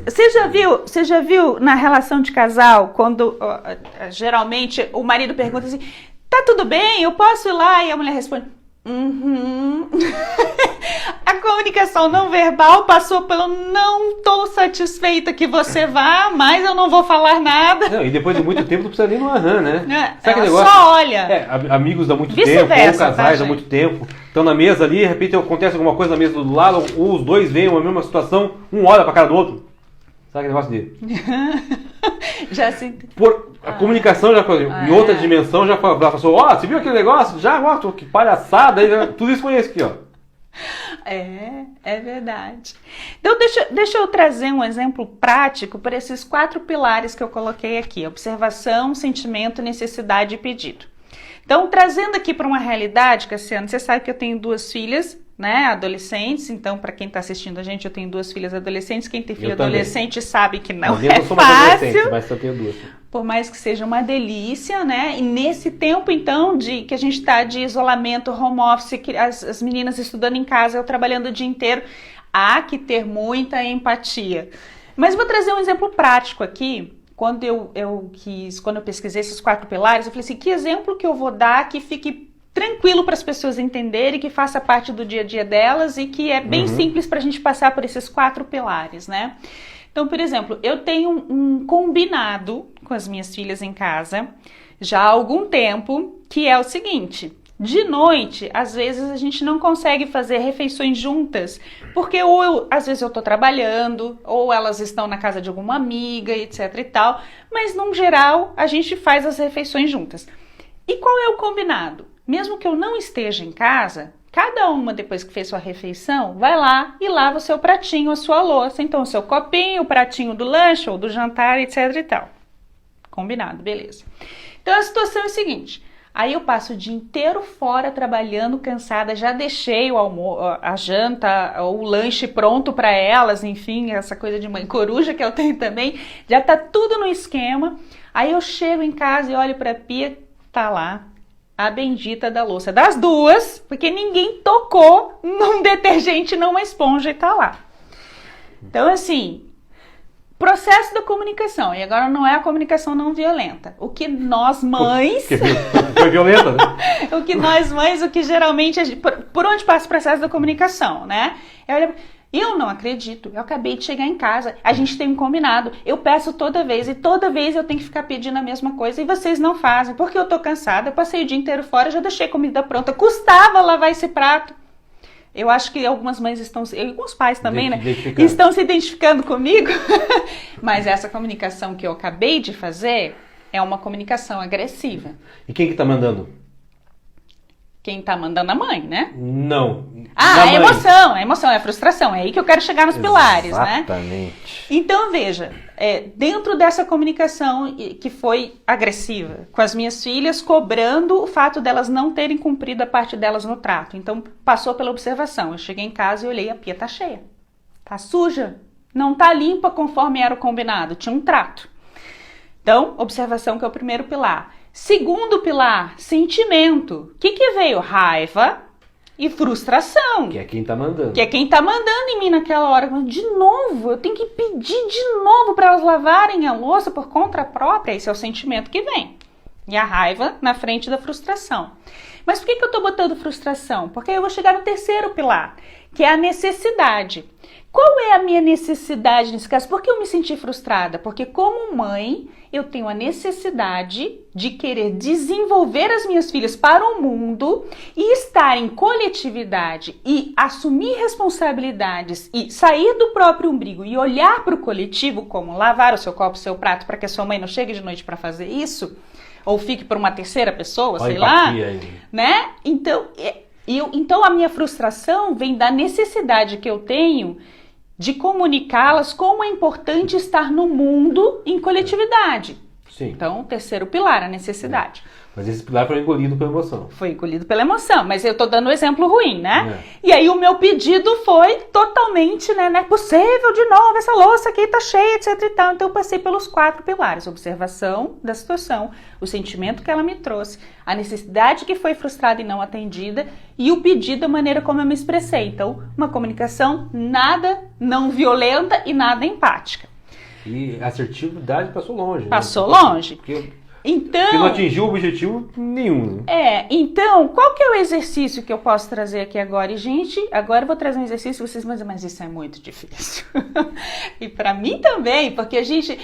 Você já viu na relação de casal, quando geralmente o marido pergunta assim, tá tudo bem, eu posso ir lá? E a mulher responde, A comunicação não verbal passou pelo não tô satisfeita que você vá, mas eu não vou falar nada. Não, e depois de muito tempo não precisa nem no né? Sabe que negócio? Só olha. Amigos há muito tempo, ou casais há muito tempo, estão na mesa ali, de repente acontece alguma coisa na mesa do lado, ou os dois veem a mesma situação, um olha pra cara do outro. Sabe que negócio dele? Já se... A comunicação já em outra dimensão já passou, você viu aquele negócio? Já, que palhaçada, tudo isso conhece aqui, ó. É verdade. Então deixa eu trazer um exemplo prático para esses 4 pilares que eu coloquei aqui: observação, sentimento, necessidade e pedido. Então, trazendo aqui para uma realidade, Cassiano, você sabe que eu tenho 2 filhas, né, adolescentes. Então, para quem está assistindo a gente, eu tenho 2 filhas adolescentes. Quem tem filho adolescente sabe que não é fácil. Mas eu tenho 2. Por mais que seja uma delícia, né? E nesse tempo, então, que a gente está de isolamento, home office, que as meninas estudando em casa, eu trabalhando o dia inteiro, há que ter muita empatia. Mas vou trazer um exemplo prático aqui. Quando eu pesquisei esses 4 pilares, eu falei assim, que exemplo que eu vou dar que fique tranquilo para as pessoas entenderem, que faça parte do dia a dia delas e que é bem simples para a gente passar por esses 4 pilares, né? Então, por exemplo, eu tenho um combinado com as minhas filhas em casa já há algum tempo, que é o seguinte: de noite, às vezes a gente não consegue fazer refeições juntas, porque às vezes eu tô trabalhando, ou elas estão na casa de alguma amiga, etc e tal, mas no geral a gente faz as refeições juntas. E qual é o combinado? Mesmo que eu não esteja em casa, cada uma, depois que fez sua refeição, vai lá e lava o seu pratinho, a sua louça. Então, o seu copinho, o pratinho do lanche ou do jantar, etc e tal. Combinado, beleza. Então, a situação é a seguinte. Aí eu passo o dia inteiro fora, trabalhando, cansada. Já deixei a janta, o lanche pronto para elas. Enfim, essa coisa de mãe coruja que eu tenho também. Já tá tudo no esquema. Aí eu chego em casa e olho para a pia, tá lá a bendita da louça das 2, porque ninguém tocou num detergente, numa esponja e tá lá. Então, assim, processo da comunicação. E agora não é a comunicação não violenta. O que nós mães... Foi violenta, né? O que nós mães, o que geralmente... Por onde passa o processo da comunicação, né? Eu não acredito, eu acabei de chegar em casa, a gente tem um combinado, eu peço toda vez, e toda vez eu tenho que ficar pedindo a mesma coisa, e vocês não fazem, porque eu tô cansada, eu passei o dia inteiro fora, já deixei comida pronta, custava lavar esse prato. Eu acho que algumas mães e alguns pais também, né, estão se identificando comigo, mas essa comunicação que eu acabei de fazer é uma comunicação agressiva. E quem que tá mandando? Quem tá mandando a mãe, né? Não. A emoção, é a frustração. É aí que eu quero chegar nos pilares, né? Exatamente. Então, veja, dentro dessa comunicação que foi agressiva, com as minhas filhas, cobrando o fato delas não terem cumprido a parte delas no trato. Então, passou pela observação. Eu cheguei em casa e olhei, a pia tá cheia. Tá suja. Não tá limpa conforme era o combinado. Tinha um trato. Então, observação, que é o primeiro pilar. Segundo pilar, sentimento. O que veio? Raiva e frustração. Que é quem tá mandando. Que é quem tá mandando em mim naquela hora. De novo, eu tenho que pedir de novo para elas lavarem a louça por conta própria. Esse é o sentimento que vem. E a raiva na frente da frustração. Mas por que eu tô botando frustração? Porque eu vou chegar no terceiro pilar, que é a necessidade. Qual é a minha necessidade nesse caso? Por que eu me senti frustrada? Porque como mãe, eu tenho a necessidade de querer desenvolver as minhas filhas para o mundo e estar em coletividade e assumir responsabilidades e sair do próprio umbigo e olhar para o coletivo, como lavar o seu copo, o seu prato, para que a sua mãe não chegue de noite para fazer isso, ou fique por uma terceira pessoa, sei lá, né? Então a minha frustração vem da necessidade que eu tenho de comunicá-las como é importante estar no mundo em coletividade. Sim. Então, terceiro pilar, a necessidade. Mas esse pilar foi engolido pela emoção. Foi engolido pela emoção, mas eu tô dando um exemplo ruim, né? E aí o meu pedido foi totalmente, né? Não é possível de novo, essa louça aqui tá cheia, etc e tal. Então eu passei pelos 4 pilares: observação da situação, o sentimento que ela me trouxe, a necessidade que foi frustrada e não atendida e o pedido, a maneira como eu me expressei. Então, uma comunicação nada não violenta e nada empática. E a assertividade passou longe. Passou né? longe. Porque então, não atingiu o objetivo nenhum. Então, qual que é o exercício que eu posso trazer aqui agora? E, gente, agora eu vou trazer um exercício, vocês vão dizer, mas isso é muito difícil. E para mim também, porque a gente,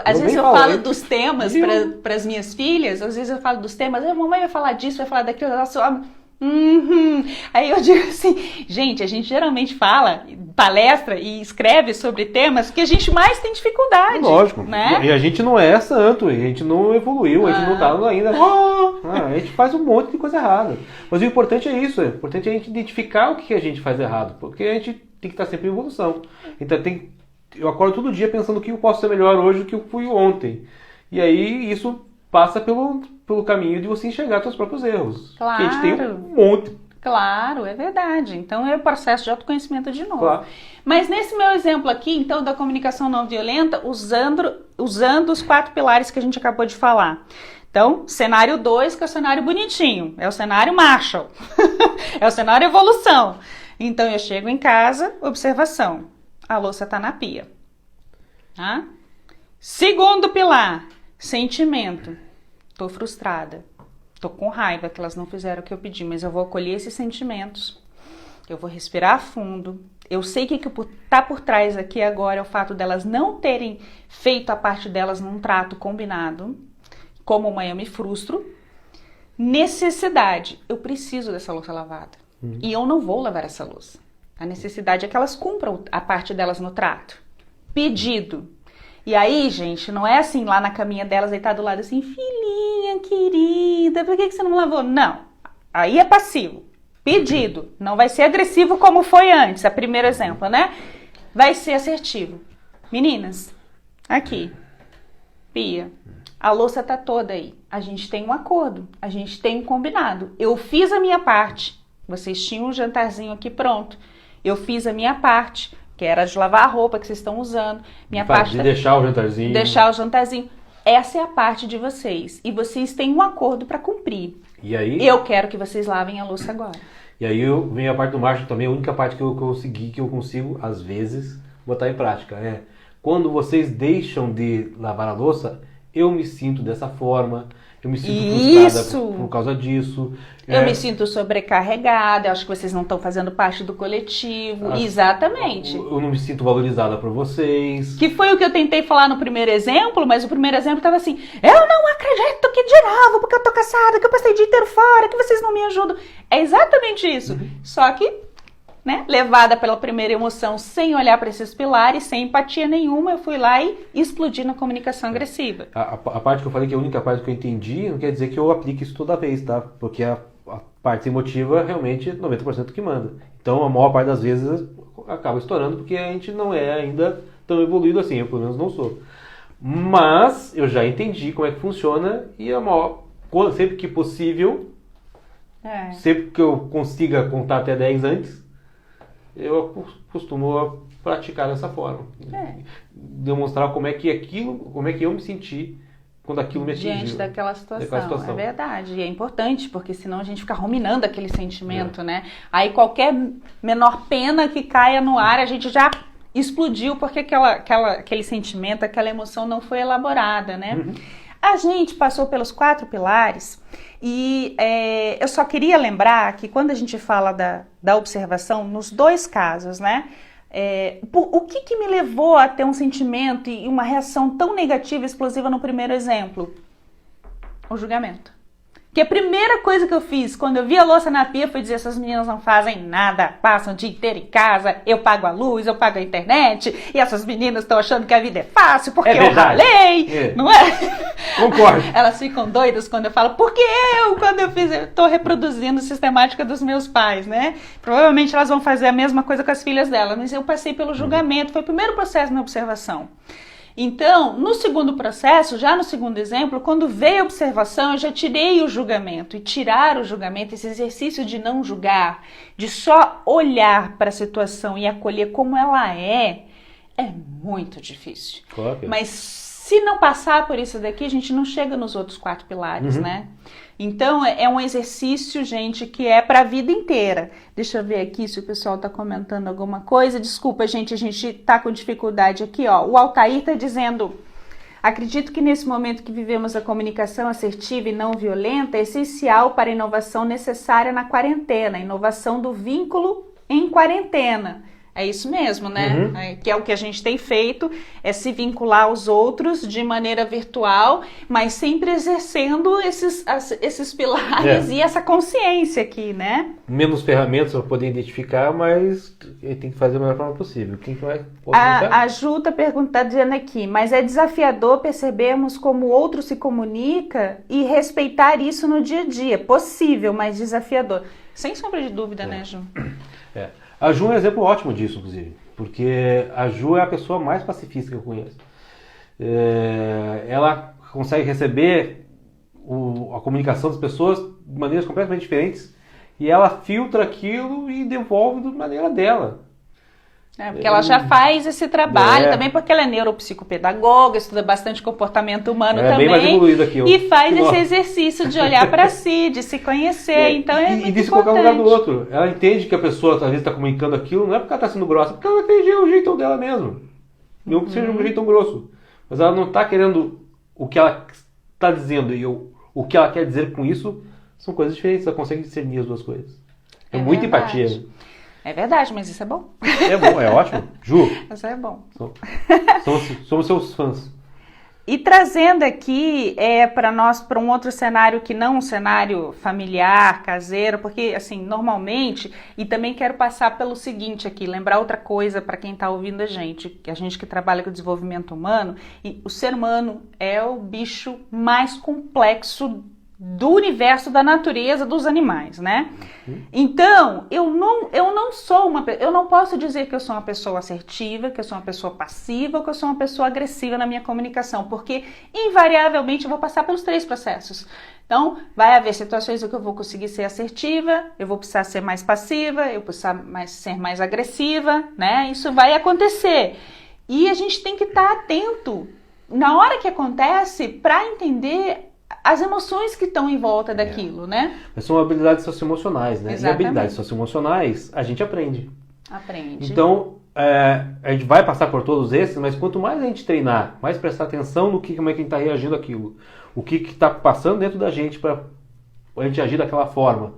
às vezes eu falo dos temas para as minhas filhas, às vezes eu falo dos temas, a mamãe vai falar disso, vai falar daquilo, ela só... Aí eu digo assim, gente, a gente geralmente fala, palestra e escreve sobre temas que a gente mais tem dificuldade. Lógico, né? E a gente não é santo, a gente não evoluiu, a gente não tá ainda. A gente faz um monte de coisa errada. Mas o importante é isso, o importante é a gente identificar o que a gente faz errado, porque a gente tem que estar sempre em evolução. Então eu acordo todo dia pensando que eu posso ser melhor hoje do que eu fui ontem. E aí isso passa pelo caminho de você enxergar seus próprios erros. Claro. Que a gente tem um monte. Claro, é verdade. Então é o processo de autoconhecimento de novo. Claro. Mas nesse meu exemplo aqui, então, da comunicação não violenta, usando os 4 pilares que a gente acabou de falar. Então, cenário 2, que é o cenário bonitinho, é o cenário Marshall, é o cenário evolução. Então eu chego em casa, observação, a louça tá na pia. Tá? Segundo pilar, sentimento. Tô frustrada, tô com raiva que elas não fizeram o que eu pedi, mas eu vou acolher esses sentimentos, eu vou respirar fundo. Eu sei que tá por trás aqui agora é o fato delas não terem feito a parte delas num trato combinado. Como mãe eu me frustro. Necessidade, eu preciso dessa louça lavada e eu não vou lavar essa louça. A necessidade é que elas cumpram a parte delas no trato. Pedido. E aí, gente, não é assim lá na caminha delas, deitar do lado assim, filhinha querida, por que você não lavou? Não, aí é passivo. Pedido, não vai ser agressivo como foi antes, é o primeiro exemplo, né? Vai ser assertivo. Meninas, aqui, pia, a louça tá toda aí. A gente tem um acordo, a gente tem um combinado. Eu fiz a minha parte, vocês tinham um jantarzinho aqui pronto. Eu fiz a minha parte, que era de lavar a roupa que vocês estão usando. Minha parte de deixar o jantarzinho. Deixar o jantarzinho. Essa é a parte de vocês. E vocês têm um acordo para cumprir. E aí? Eu quero que vocês lavem a louça agora. E aí vem a parte do Marshall também, a única parte que eu consigo, às vezes, botar em prática. É quando vocês deixam de lavar a louça, eu me sinto dessa forma. Eu me sinto frustrada por causa disso. Eu me sinto sobrecarregada, eu acho que vocês não estão fazendo parte do coletivo. Exatamente. Eu não me sinto valorizada por vocês. Que foi o que eu tentei falar no primeiro exemplo, mas o primeiro exemplo estava assim, eu não acredito que de novo, porque eu tô cansada, que eu passei o dia inteiro fora, que vocês não me ajudam. É exatamente isso. Só que, né, levada pela primeira emoção, sem olhar para esses pilares, sem empatia nenhuma, eu fui lá e explodi na comunicação agressiva. A parte que eu falei que é a única parte que eu entendi, não quer dizer que eu aplique isso toda vez, tá? Porque a parte emotiva realmente é 90% que manda. Então, a maior parte das vezes acaba estourando porque a gente não é ainda tão evoluído assim, eu pelo menos não sou. Mas eu já entendi como é que funciona e sempre que possível, sempre que eu consiga contar até 10 antes, eu costumo praticar dessa forma. Demonstrar como é que eu me senti quando aquilo me atingiu. Diante daquela situação. É verdade. E é importante, porque senão a gente fica ruminando aquele sentimento, né? Aí qualquer menor pena que caia no ar, a gente já explodiu, porque aquele sentimento, aquela emoção não foi elaborada, né? A gente passou pelos 4 pilares e eu só queria lembrar que quando a gente fala da observação, nos 2 casos, né? O que me levou a ter um sentimento e uma reação tão negativa e explosiva no primeiro exemplo? O julgamento. Que a primeira coisa que eu fiz quando eu vi a louça na pia foi dizer, essas meninas não fazem nada, passam o dia inteiro em casa, eu pago a luz, eu pago a internet, e essas meninas estão achando que a vida é fácil porque eu ralei, não é? Concordo. Elas ficam doidas quando eu falo, porque quando eu fiz, eu estou reproduzindo a sistemática dos meus pais, né? Provavelmente elas vão fazer a mesma coisa com as filhas delas, mas eu passei pelo julgamento, foi o primeiro processo na observação. Então, no segundo processo, já no segundo exemplo, quando veio a observação, eu já tirei o julgamento. E tirar o julgamento, esse exercício de não julgar, de só olhar para a situação e acolher como ela é muito difícil. Claro. Mas se não passar por isso daqui, a gente não chega nos outros 4 pilares, né? Então, é um exercício, gente, que é para a vida inteira. Deixa eu ver aqui se o pessoal está comentando alguma coisa. Desculpa, gente, a gente está com dificuldade aqui, ó. O Altair está dizendo: acredito que nesse momento que vivemos a comunicação assertiva e não violenta é essencial para a inovação necessária na quarentena, a inovação do vínculo em quarentena. É isso mesmo, né? Que é o que a gente tem feito, é se vincular aos outros de maneira virtual, mas sempre exercendo esses pilares e essa consciência aqui, né? Menos ferramentas para poder identificar, mas tem que fazer da melhor forma possível. Quem vai a Ju está dizendo aqui, mas é desafiador percebermos como o outro se comunica e respeitar isso no dia a dia. Possível, mas desafiador. Sem sombra de dúvida, né, Ju? A Ju é um exemplo ótimo disso, inclusive, porque a Ju é a pessoa mais pacifista que eu conheço. Ela consegue receber a comunicação das pessoas de maneiras completamente diferentes e ela filtra aquilo e devolve da maneira dela. Porque ela já faz esse trabalho, também porque ela é neuropsicopedagoga, estuda bastante comportamento humano também. Bem mais evoluída que eu. E faz esse exercício de olhar para si, de se conhecer. Então é muito de se colocar no lugar do outro. Ela entende que a pessoa às vezes está comunicando aquilo, não é porque ela está sendo grossa, porque ela tem o jeitão dela mesmo. Não que seja um jeitão grosso. Mas ela não está querendo o que ela está dizendo e o que ela quer dizer com isso são coisas diferentes. Ela consegue discernir as duas coisas. É muita empatia. É verdade, mas isso é bom. É bom, é ótimo. Ju. Isso é bom. Somos seus fãs. E trazendo aqui para um outro cenário que não um cenário familiar, caseiro, porque assim, normalmente, e também quero passar pelo seguinte aqui, lembrar outra coisa para quem está ouvindo a gente que trabalha com desenvolvimento humano, e o ser humano é o bicho mais complexo do universo, da natureza, dos animais, né? Então, eu não posso dizer que eu sou uma pessoa assertiva, que eu sou uma pessoa passiva, ou que eu sou uma pessoa agressiva na minha comunicação, porque invariavelmente eu vou passar pelos 3 processos. Então, vai haver situações em que eu vou conseguir ser assertiva, eu vou precisar ser mais passiva, eu vou precisar ser mais agressiva, né? Isso vai acontecer. E a gente tem que estar atento na hora que acontece para entender as emoções que estão em volta daquilo, né? Mas são habilidades socioemocionais, né? Exatamente. E habilidades socioemocionais a gente aprende. Aprende. Então, a gente vai passar por todos esses, mas quanto mais a gente treinar, mais prestar atenção no como é que a gente está reagindo àquilo, o que está passando dentro da gente para a gente agir daquela forma,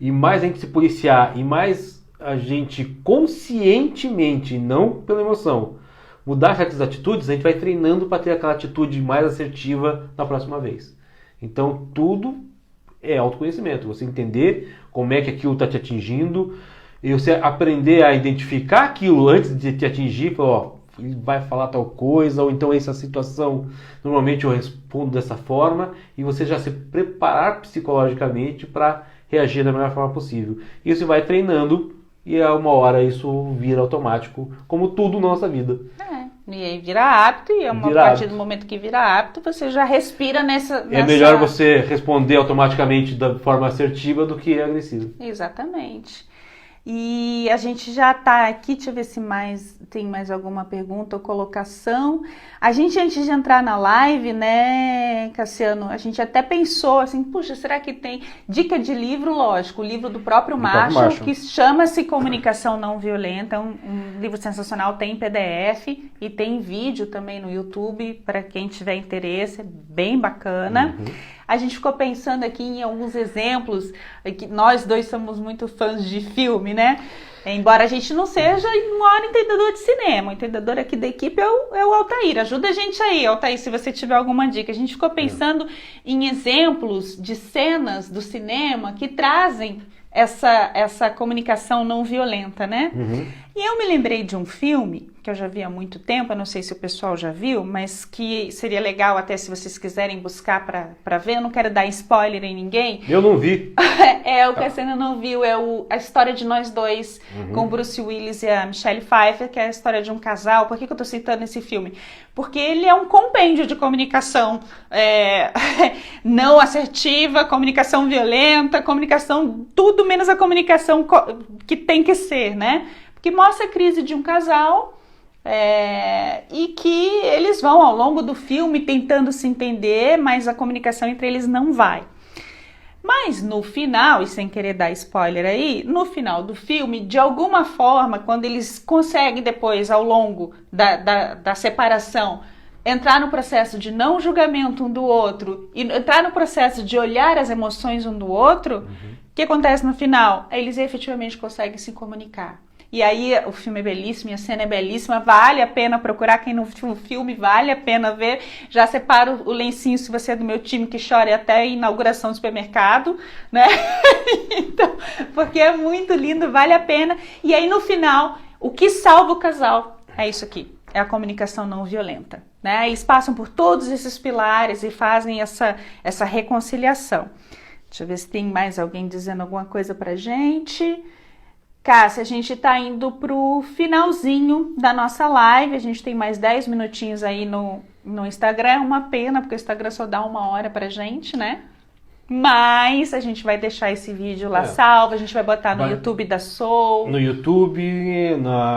e mais a gente se policiar, e mais a gente conscientemente, não pela emoção, mudar certas atitudes, a gente vai treinando para ter aquela atitude mais assertiva na próxima vez. Então, tudo é autoconhecimento. Você entender como é que aquilo está te atingindo e você aprender a identificar aquilo antes de te atingir. Ele vai falar tal coisa, ou então essa situação, normalmente eu respondo dessa forma, e você já se preparar psicologicamente para reagir da melhor forma possível. E você vai treinando e a uma hora isso vira automático, como tudo na nossa vida. E aí vira hábito, e a partir do momento que vira hábito, você já respira nessa... É melhor você responder automaticamente da forma assertiva do que agressiva. Exatamente. E a gente já está aqui, deixa eu ver se tem mais alguma pergunta ou colocação. A gente, antes de entrar na live, né, Cassiano, a gente até pensou assim, puxa, será que tem dica de livro? Lógico, o livro do próprio Marshall, que chama-se Comunicação Não Violenta, um livro sensacional, tem em PDF e tem vídeo também no YouTube, para quem tiver interesse, é bem bacana. A gente ficou pensando aqui em alguns exemplos, que nós dois somos muito fãs de filme, né? Embora a gente não seja um maior entendedor de cinema, o entendedor aqui da equipe é o Altair. Ajuda a gente aí, Altair, se você tiver alguma dica. A gente ficou pensando em exemplos de cenas do cinema que trazem essa comunicação não violenta, né? E eu me lembrei de um filme que eu já vi há muito tempo, eu não sei se o pessoal já viu, mas que seria legal até se vocês quiserem buscar para ver, eu não quero dar spoiler em ninguém. Eu não vi. O Cassiano não viu, A História de Nós Dois, com o Bruce Willis e a Michelle Pfeiffer, que é a história de um casal. Por que eu tô citando esse filme? Porque ele é um compêndio de comunicação não assertiva, comunicação violenta, comunicação, tudo menos a comunicação que tem que ser, né? Que mostra a crise de um casal e que eles vão ao longo do filme tentando se entender, mas a comunicação entre eles não vai. Mas no final, e sem querer dar spoiler aí, no final do filme, de alguma forma, quando eles conseguem depois, ao longo da separação, entrar no processo de não julgamento um do outro e entrar no processo de olhar as emoções um do outro, o que acontece no final? Eles efetivamente conseguem se comunicar. E aí o filme é belíssimo, e a cena é belíssima, vale a pena procurar, quem não viu o filme, vale a pena ver. Já separo o lencinho, se você é do meu time, que chora até a inauguração do supermercado, né? Então, porque é muito lindo, vale a pena. E aí no final, o que salva o casal é isso aqui, é a comunicação não violenta, né? Eles passam por todos esses pilares e fazem essa reconciliação. Deixa eu ver se tem mais alguém dizendo alguma coisa pra gente. Cássia, a gente tá indo pro finalzinho da nossa live, a gente tem mais 10 minutinhos aí no Instagram, é uma pena, porque o Instagram só dá 1 hora pra gente, né? Mas a gente vai deixar esse vídeo lá salvo, a gente vai botar no YouTube da Soul. No YouTube,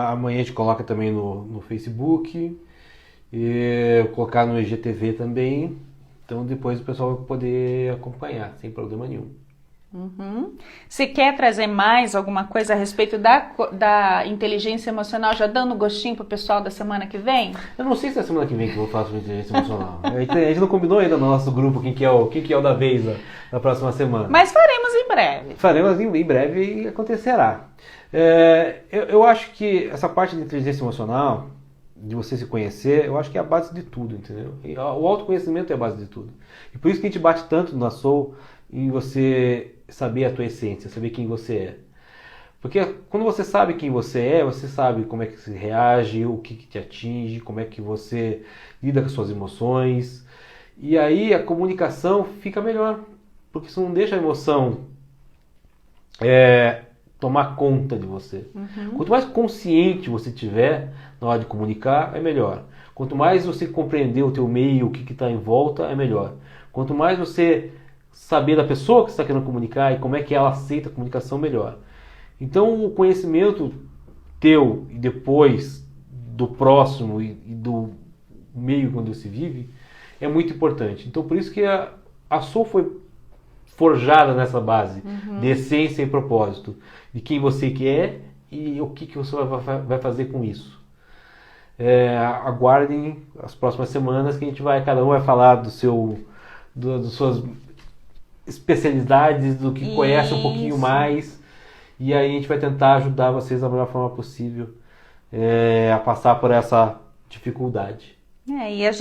amanhã a gente coloca também no Facebook, e colocar no IGTV também, então depois o pessoal vai poder acompanhar, sem problema nenhum. Você quer trazer mais alguma coisa a respeito da inteligência emocional, já dando gostinho pro pessoal da semana que vem? Eu não sei se é a semana que vem que eu vou falar sobre inteligência emocional. A gente não combinou ainda no nosso grupo quem que é o da vez da próxima semana. Mas faremos em breve. Faremos em breve e acontecerá. Eu acho que essa parte de inteligência emocional, de você se conhecer, eu acho que é a base de tudo, entendeu? E o autoconhecimento é a base de tudo. E por isso que a gente bate tanto na Soul em você saber a tua essência, saber quem você é. Porque quando você sabe quem você sabe como é que se reage, o que te atinge, como é que você lida com as suas emoções. E aí a comunicação fica melhor, porque você não deixa a emoção tomar conta de você. Quanto mais consciente você tiver na hora de comunicar, é melhor. Quanto mais você compreender o teu meio, o que está em volta, é melhor. Quanto mais você saber da pessoa que você está querendo comunicar e como é que ela aceita a comunicação, melhor. Então o conhecimento teu e depois do próximo e do meio onde você vive é muito importante. Então por isso que a Soul foi forjada nessa base de essência e propósito, de quem você é e o que você vai fazer com isso. Aguardem as próximas semanas que cada um vai falar das suas especialidades, do que conhece um pouquinho mais, e aí a gente vai tentar ajudar vocês da melhor forma possível a passar por essa dificuldade. E a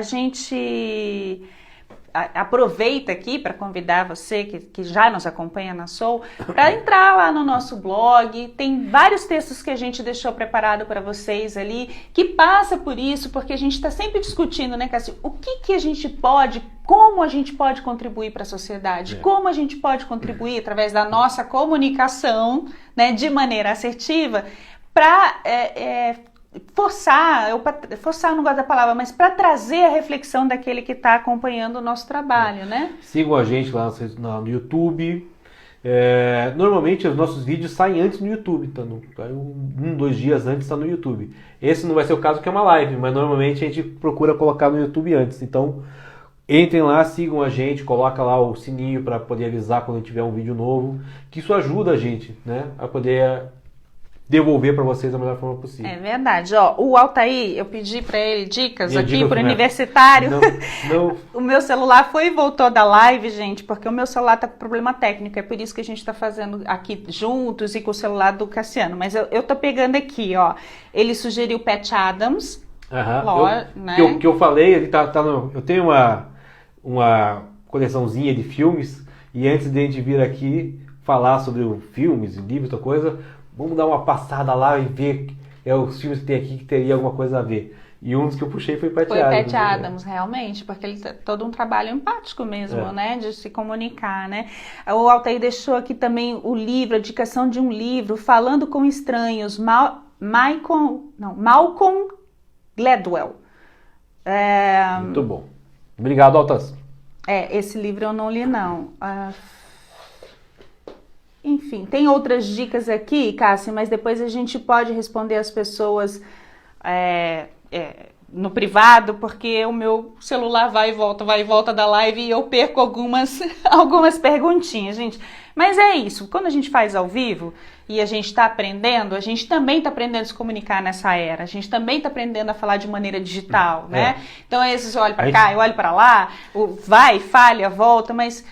gente aproveita aqui para convidar você que já nos acompanha na Soul para entrar lá no nosso blog. Tem vários textos que a gente deixou preparado para vocês ali, que passa por isso, porque a gente está sempre discutindo, né, Cássio, o que a gente pode, como a gente pode contribuir para a sociedade, como a gente pode contribuir através da nossa comunicação, né, de maneira assertiva, para forçar, eu não gosto da palavra, mas para trazer a reflexão daquele que está acompanhando o nosso trabalho, né? Sigam a gente lá no YouTube. Normalmente os nossos vídeos saem antes no YouTube, tá? 2 dias antes está no YouTube. Esse não vai ser o caso que é uma live, mas normalmente a gente procura colocar no YouTube antes. Então entrem lá, sigam a gente, coloca lá o sininho para poder avisar quando tiver um vídeo novo, que isso ajuda a gente, né, a poder devolver para vocês da melhor forma possível. É verdade. O Altair, eu pedi para ele dicas Minha aqui dica para o universitário. Não. O meu celular foi e voltou da live, gente, porque o meu celular tá com problema técnico. É por isso que a gente está fazendo aqui juntos e com o celular do Cassiano. Mas eu tô pegando aqui, ó. Ele sugeriu Patch Adams. Né? Que eu falei, ele eu tenho uma coleçãozinha de filmes, e antes de a gente vir aqui falar sobre filmes e livros, outra coisa, vamos dar uma passada lá e ver os filmes que tem aqui que teria alguma coisa a ver. E um dos que eu puxei foi Patty Adams. Foi Patty Adams, realmente, porque ele tem todo um trabalho empático mesmo, né? De se comunicar, né? O Altair deixou aqui também o livro, a indicação de um livro, Falando com Estranhos, Malcolm Gladwell. Muito bom. Obrigado, Altas. Esse livro eu não li, não. Enfim, tem outras dicas aqui, Cássia, mas depois a gente pode responder as pessoas no privado, porque o meu celular vai e volta da live e eu perco algumas perguntinhas, gente. Mas é isso, quando a gente faz ao vivo e a gente está aprendendo, a gente também está aprendendo a se comunicar nessa era, a gente também está aprendendo a falar de maneira digital, né? Então, esses eu olho para cá, eu olho para lá, vai, falha, volta, mas...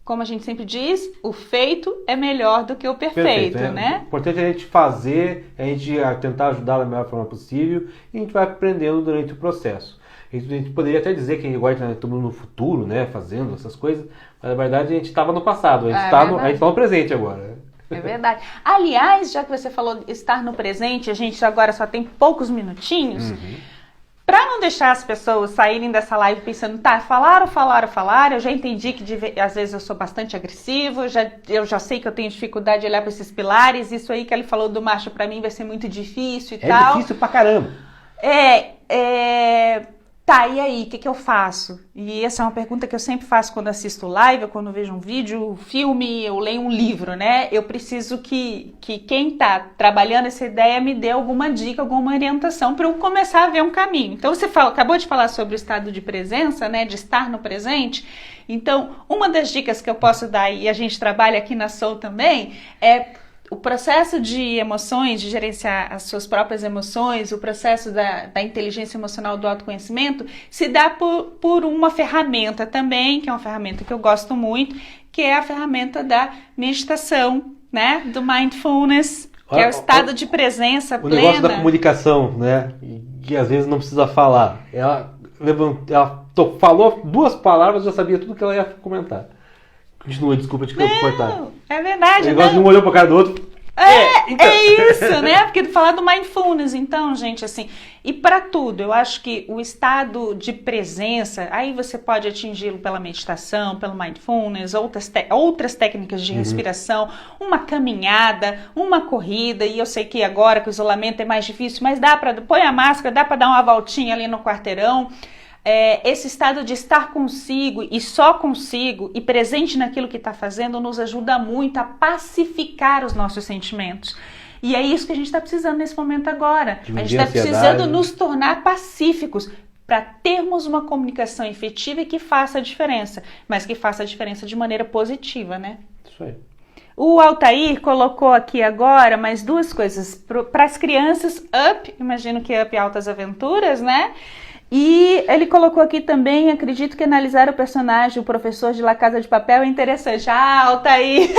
Como a gente sempre diz, o feito é melhor do que o perfeito, né? O importante é a gente fazer, a gente tentar ajudar da melhor forma possível e a gente vai aprendendo durante o processo. A gente poderia até dizer que agora estamos no futuro, né, fazendo essas coisas, mas na verdade a gente estava no passado, a gente está no presente agora. É verdade. Aliás, já que você falou de estar no presente, a gente agora só tem poucos minutinhos. Para não deixar as pessoas saírem dessa live pensando, falaram, eu já entendi que às vezes eu sou bastante agressivo, eu já sei que eu tenho dificuldade de olhar para esses pilares, isso aí que ele falou do macho para mim vai ser muito difícil e tal. É difícil pra caramba. E aí, o que eu faço? E essa é uma pergunta que eu sempre faço quando assisto live, ou quando vejo um vídeo, um filme, eu leio um livro, né? Eu preciso que quem está trabalhando essa ideia me dê alguma dica, alguma orientação para eu começar a ver um caminho. Então, você acabou de falar sobre o estado de presença, né? De estar no presente. Então, uma das dicas que eu posso dar, e a gente trabalha aqui na Soul também, é... O processo de emoções, de gerenciar as suas próprias emoções, o processo da inteligência emocional, do autoconhecimento, se dá por uma ferramenta também, que é uma ferramenta que eu gosto muito, que é a ferramenta da meditação, né? Do mindfulness, que é o estado de presença plena. O negócio da comunicação, né? Que às vezes não precisa falar. Ela falou 2 palavras, já sabia tudo que ela ia comentar. Continua, desculpa te cortar. É verdade. O negócio um olhou pra cara do outro. É isso, né? Porque falar do mindfulness, então, gente, assim, e para tudo, eu acho que o estado de presença, aí você pode atingi-lo pela meditação, pelo mindfulness, outras técnicas de respiração, uma caminhada, uma corrida, e eu sei que agora que o isolamento é mais difícil, mas põe a máscara, dá para dar uma voltinha ali no quarteirão. Esse estado de estar consigo e só consigo e presente naquilo que está fazendo nos ajuda muito a pacificar os nossos sentimentos. E é isso que a gente está precisando nesse momento agora. A gente está precisando nos tornar pacíficos para termos uma comunicação efetiva e que faça a diferença, mas que faça a diferença de maneira positiva, né? Isso aí. O Altair colocou aqui agora mais 2 coisas. Para as crianças, Up, imagino que Up Altas Aventuras, né? E ele colocou aqui também, acredito que analisar o personagem, o professor de La Casa de Papel é interessante. Altair!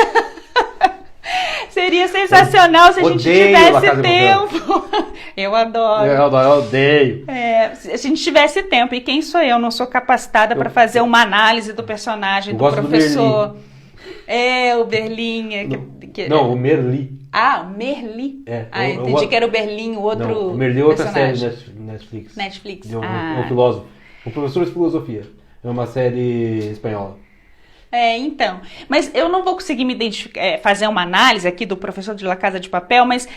Seria sensacional se a gente tivesse tempo. Eu adoro. Eu odeio. Se a gente tivesse tempo. E quem sou eu? Não sou capacitada para fazer uma análise do personagem, do professor. O Berlim. Não, o Merli. O Merli. Entendi que era o Berlim, o outro. Não, o Merli é outra série Netflix. Netflix. Um filósofo. Um professor de filosofia. É uma série espanhola. Então. Mas eu não vou conseguir me fazer uma análise aqui do professor de La Casa de Papel, mas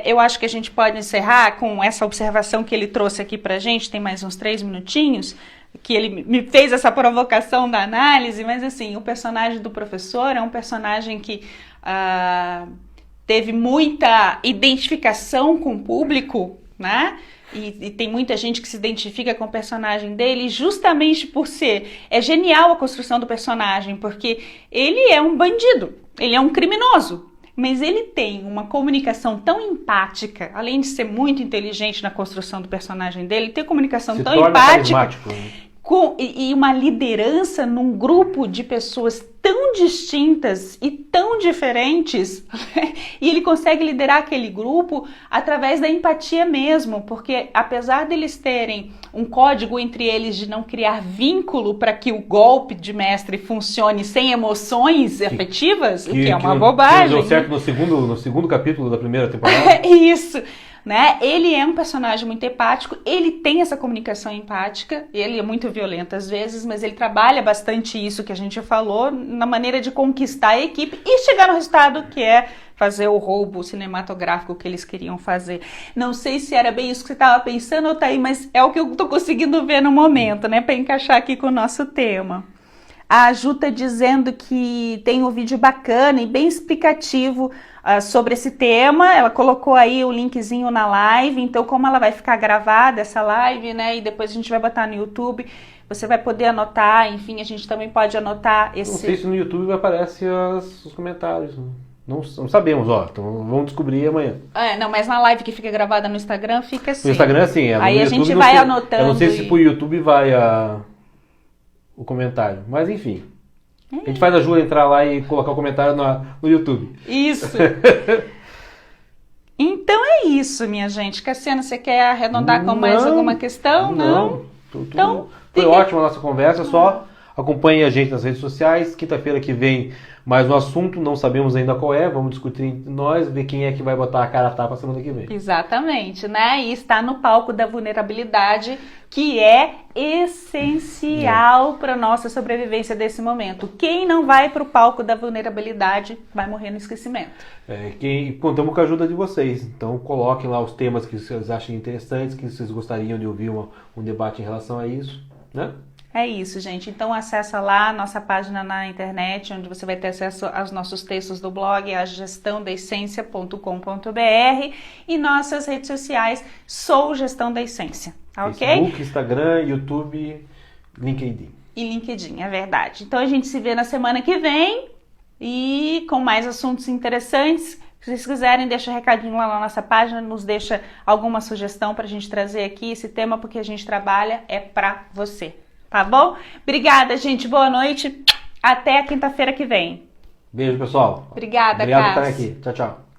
eu acho que a gente pode encerrar com essa observação que ele trouxe aqui pra gente. Tem mais uns 3 minutinhos. Que ele me fez essa provocação da análise, mas assim, o personagem do professor é um personagem que teve muita identificação com o público, né? E tem muita gente que se identifica com o personagem dele justamente por ser... É genial a construção do personagem, porque ele é um bandido, ele é um criminoso. Mas ele tem uma comunicação tão empática, além de ser muito inteligente na construção do personagem dele, tem comunicação tão empática e uma liderança num grupo de pessoas tão distintas e tão diferentes, e ele consegue liderar aquele grupo através da empatia mesmo, porque apesar deles terem um código entre eles de não criar vínculo para que o golpe de mestre funcione sem emoções afetivas, o que é uma bobagem. Deu certo no segundo capítulo da primeira temporada. Isso. Né? Ele é um personagem muito empático, ele tem essa comunicação empática, ele é muito violento às vezes, mas ele trabalha bastante isso que a gente falou na maneira de conquistar a equipe e chegar no resultado que é fazer o roubo cinematográfico que eles queriam fazer. Não sei se era bem isso que você estava pensando, Otávio, mas é o que eu estou conseguindo ver no momento, né, para encaixar aqui com o nosso tema. A Ju tá dizendo que tem um vídeo bacana e bem explicativo sobre esse tema. Ela colocou aí o linkzinho na live, então como ela vai ficar gravada essa live, né, e depois a gente vai botar no YouTube, você vai poder anotar, enfim, a gente também pode anotar esse... Não sei se no YouTube aparece os comentários, não sabemos, então vamos descobrir amanhã. Não, mas na live que fica gravada no Instagram fica assim. No Instagram sim, aí no a YouTube, gente vai anotando. Eu não sei se pro YouTube vai o comentário, mas enfim. A gente faz a Ju entrar lá e colocar o comentário no YouTube. Isso. Então é isso, minha gente. Cassiano, você quer arredondar com mais alguma questão? Não. Então, foi ótima a nossa conversa, só acompanhe a gente nas redes sociais. Quinta-feira que vem mais um assunto, não sabemos ainda qual é, vamos discutir entre nós, ver quem é que vai botar a cara a tapa semana que vem. Exatamente, né? E está no palco da vulnerabilidade, que é essencial para a nossa sobrevivência desse momento. Quem não vai para o palco da vulnerabilidade vai morrer no esquecimento. Contamos com a ajuda de vocês, então coloquem lá os temas que vocês acham interessantes, que vocês gostariam de ouvir um debate em relação a isso, né? É isso, gente. Então acessa lá a nossa página na internet, onde você vai ter acesso aos nossos textos do blog, a gestãodaessência.com.br, e nossas redes sociais, Sou Gestão da Essência, ok? Facebook, Instagram, YouTube, LinkedIn. E LinkedIn, é verdade. Então a gente se vê na semana que vem e com mais assuntos interessantes. Se vocês quiserem, deixa um recadinho lá na nossa página, nos deixa alguma sugestão para a gente trazer aqui esse tema, porque a gente trabalha é para você. Tá bom? Obrigada, gente. Boa noite. Até a quinta-feira que vem. Beijo, pessoal. Obrigada, Obrigado por Cássio. estar aqui. Tchau, tchau.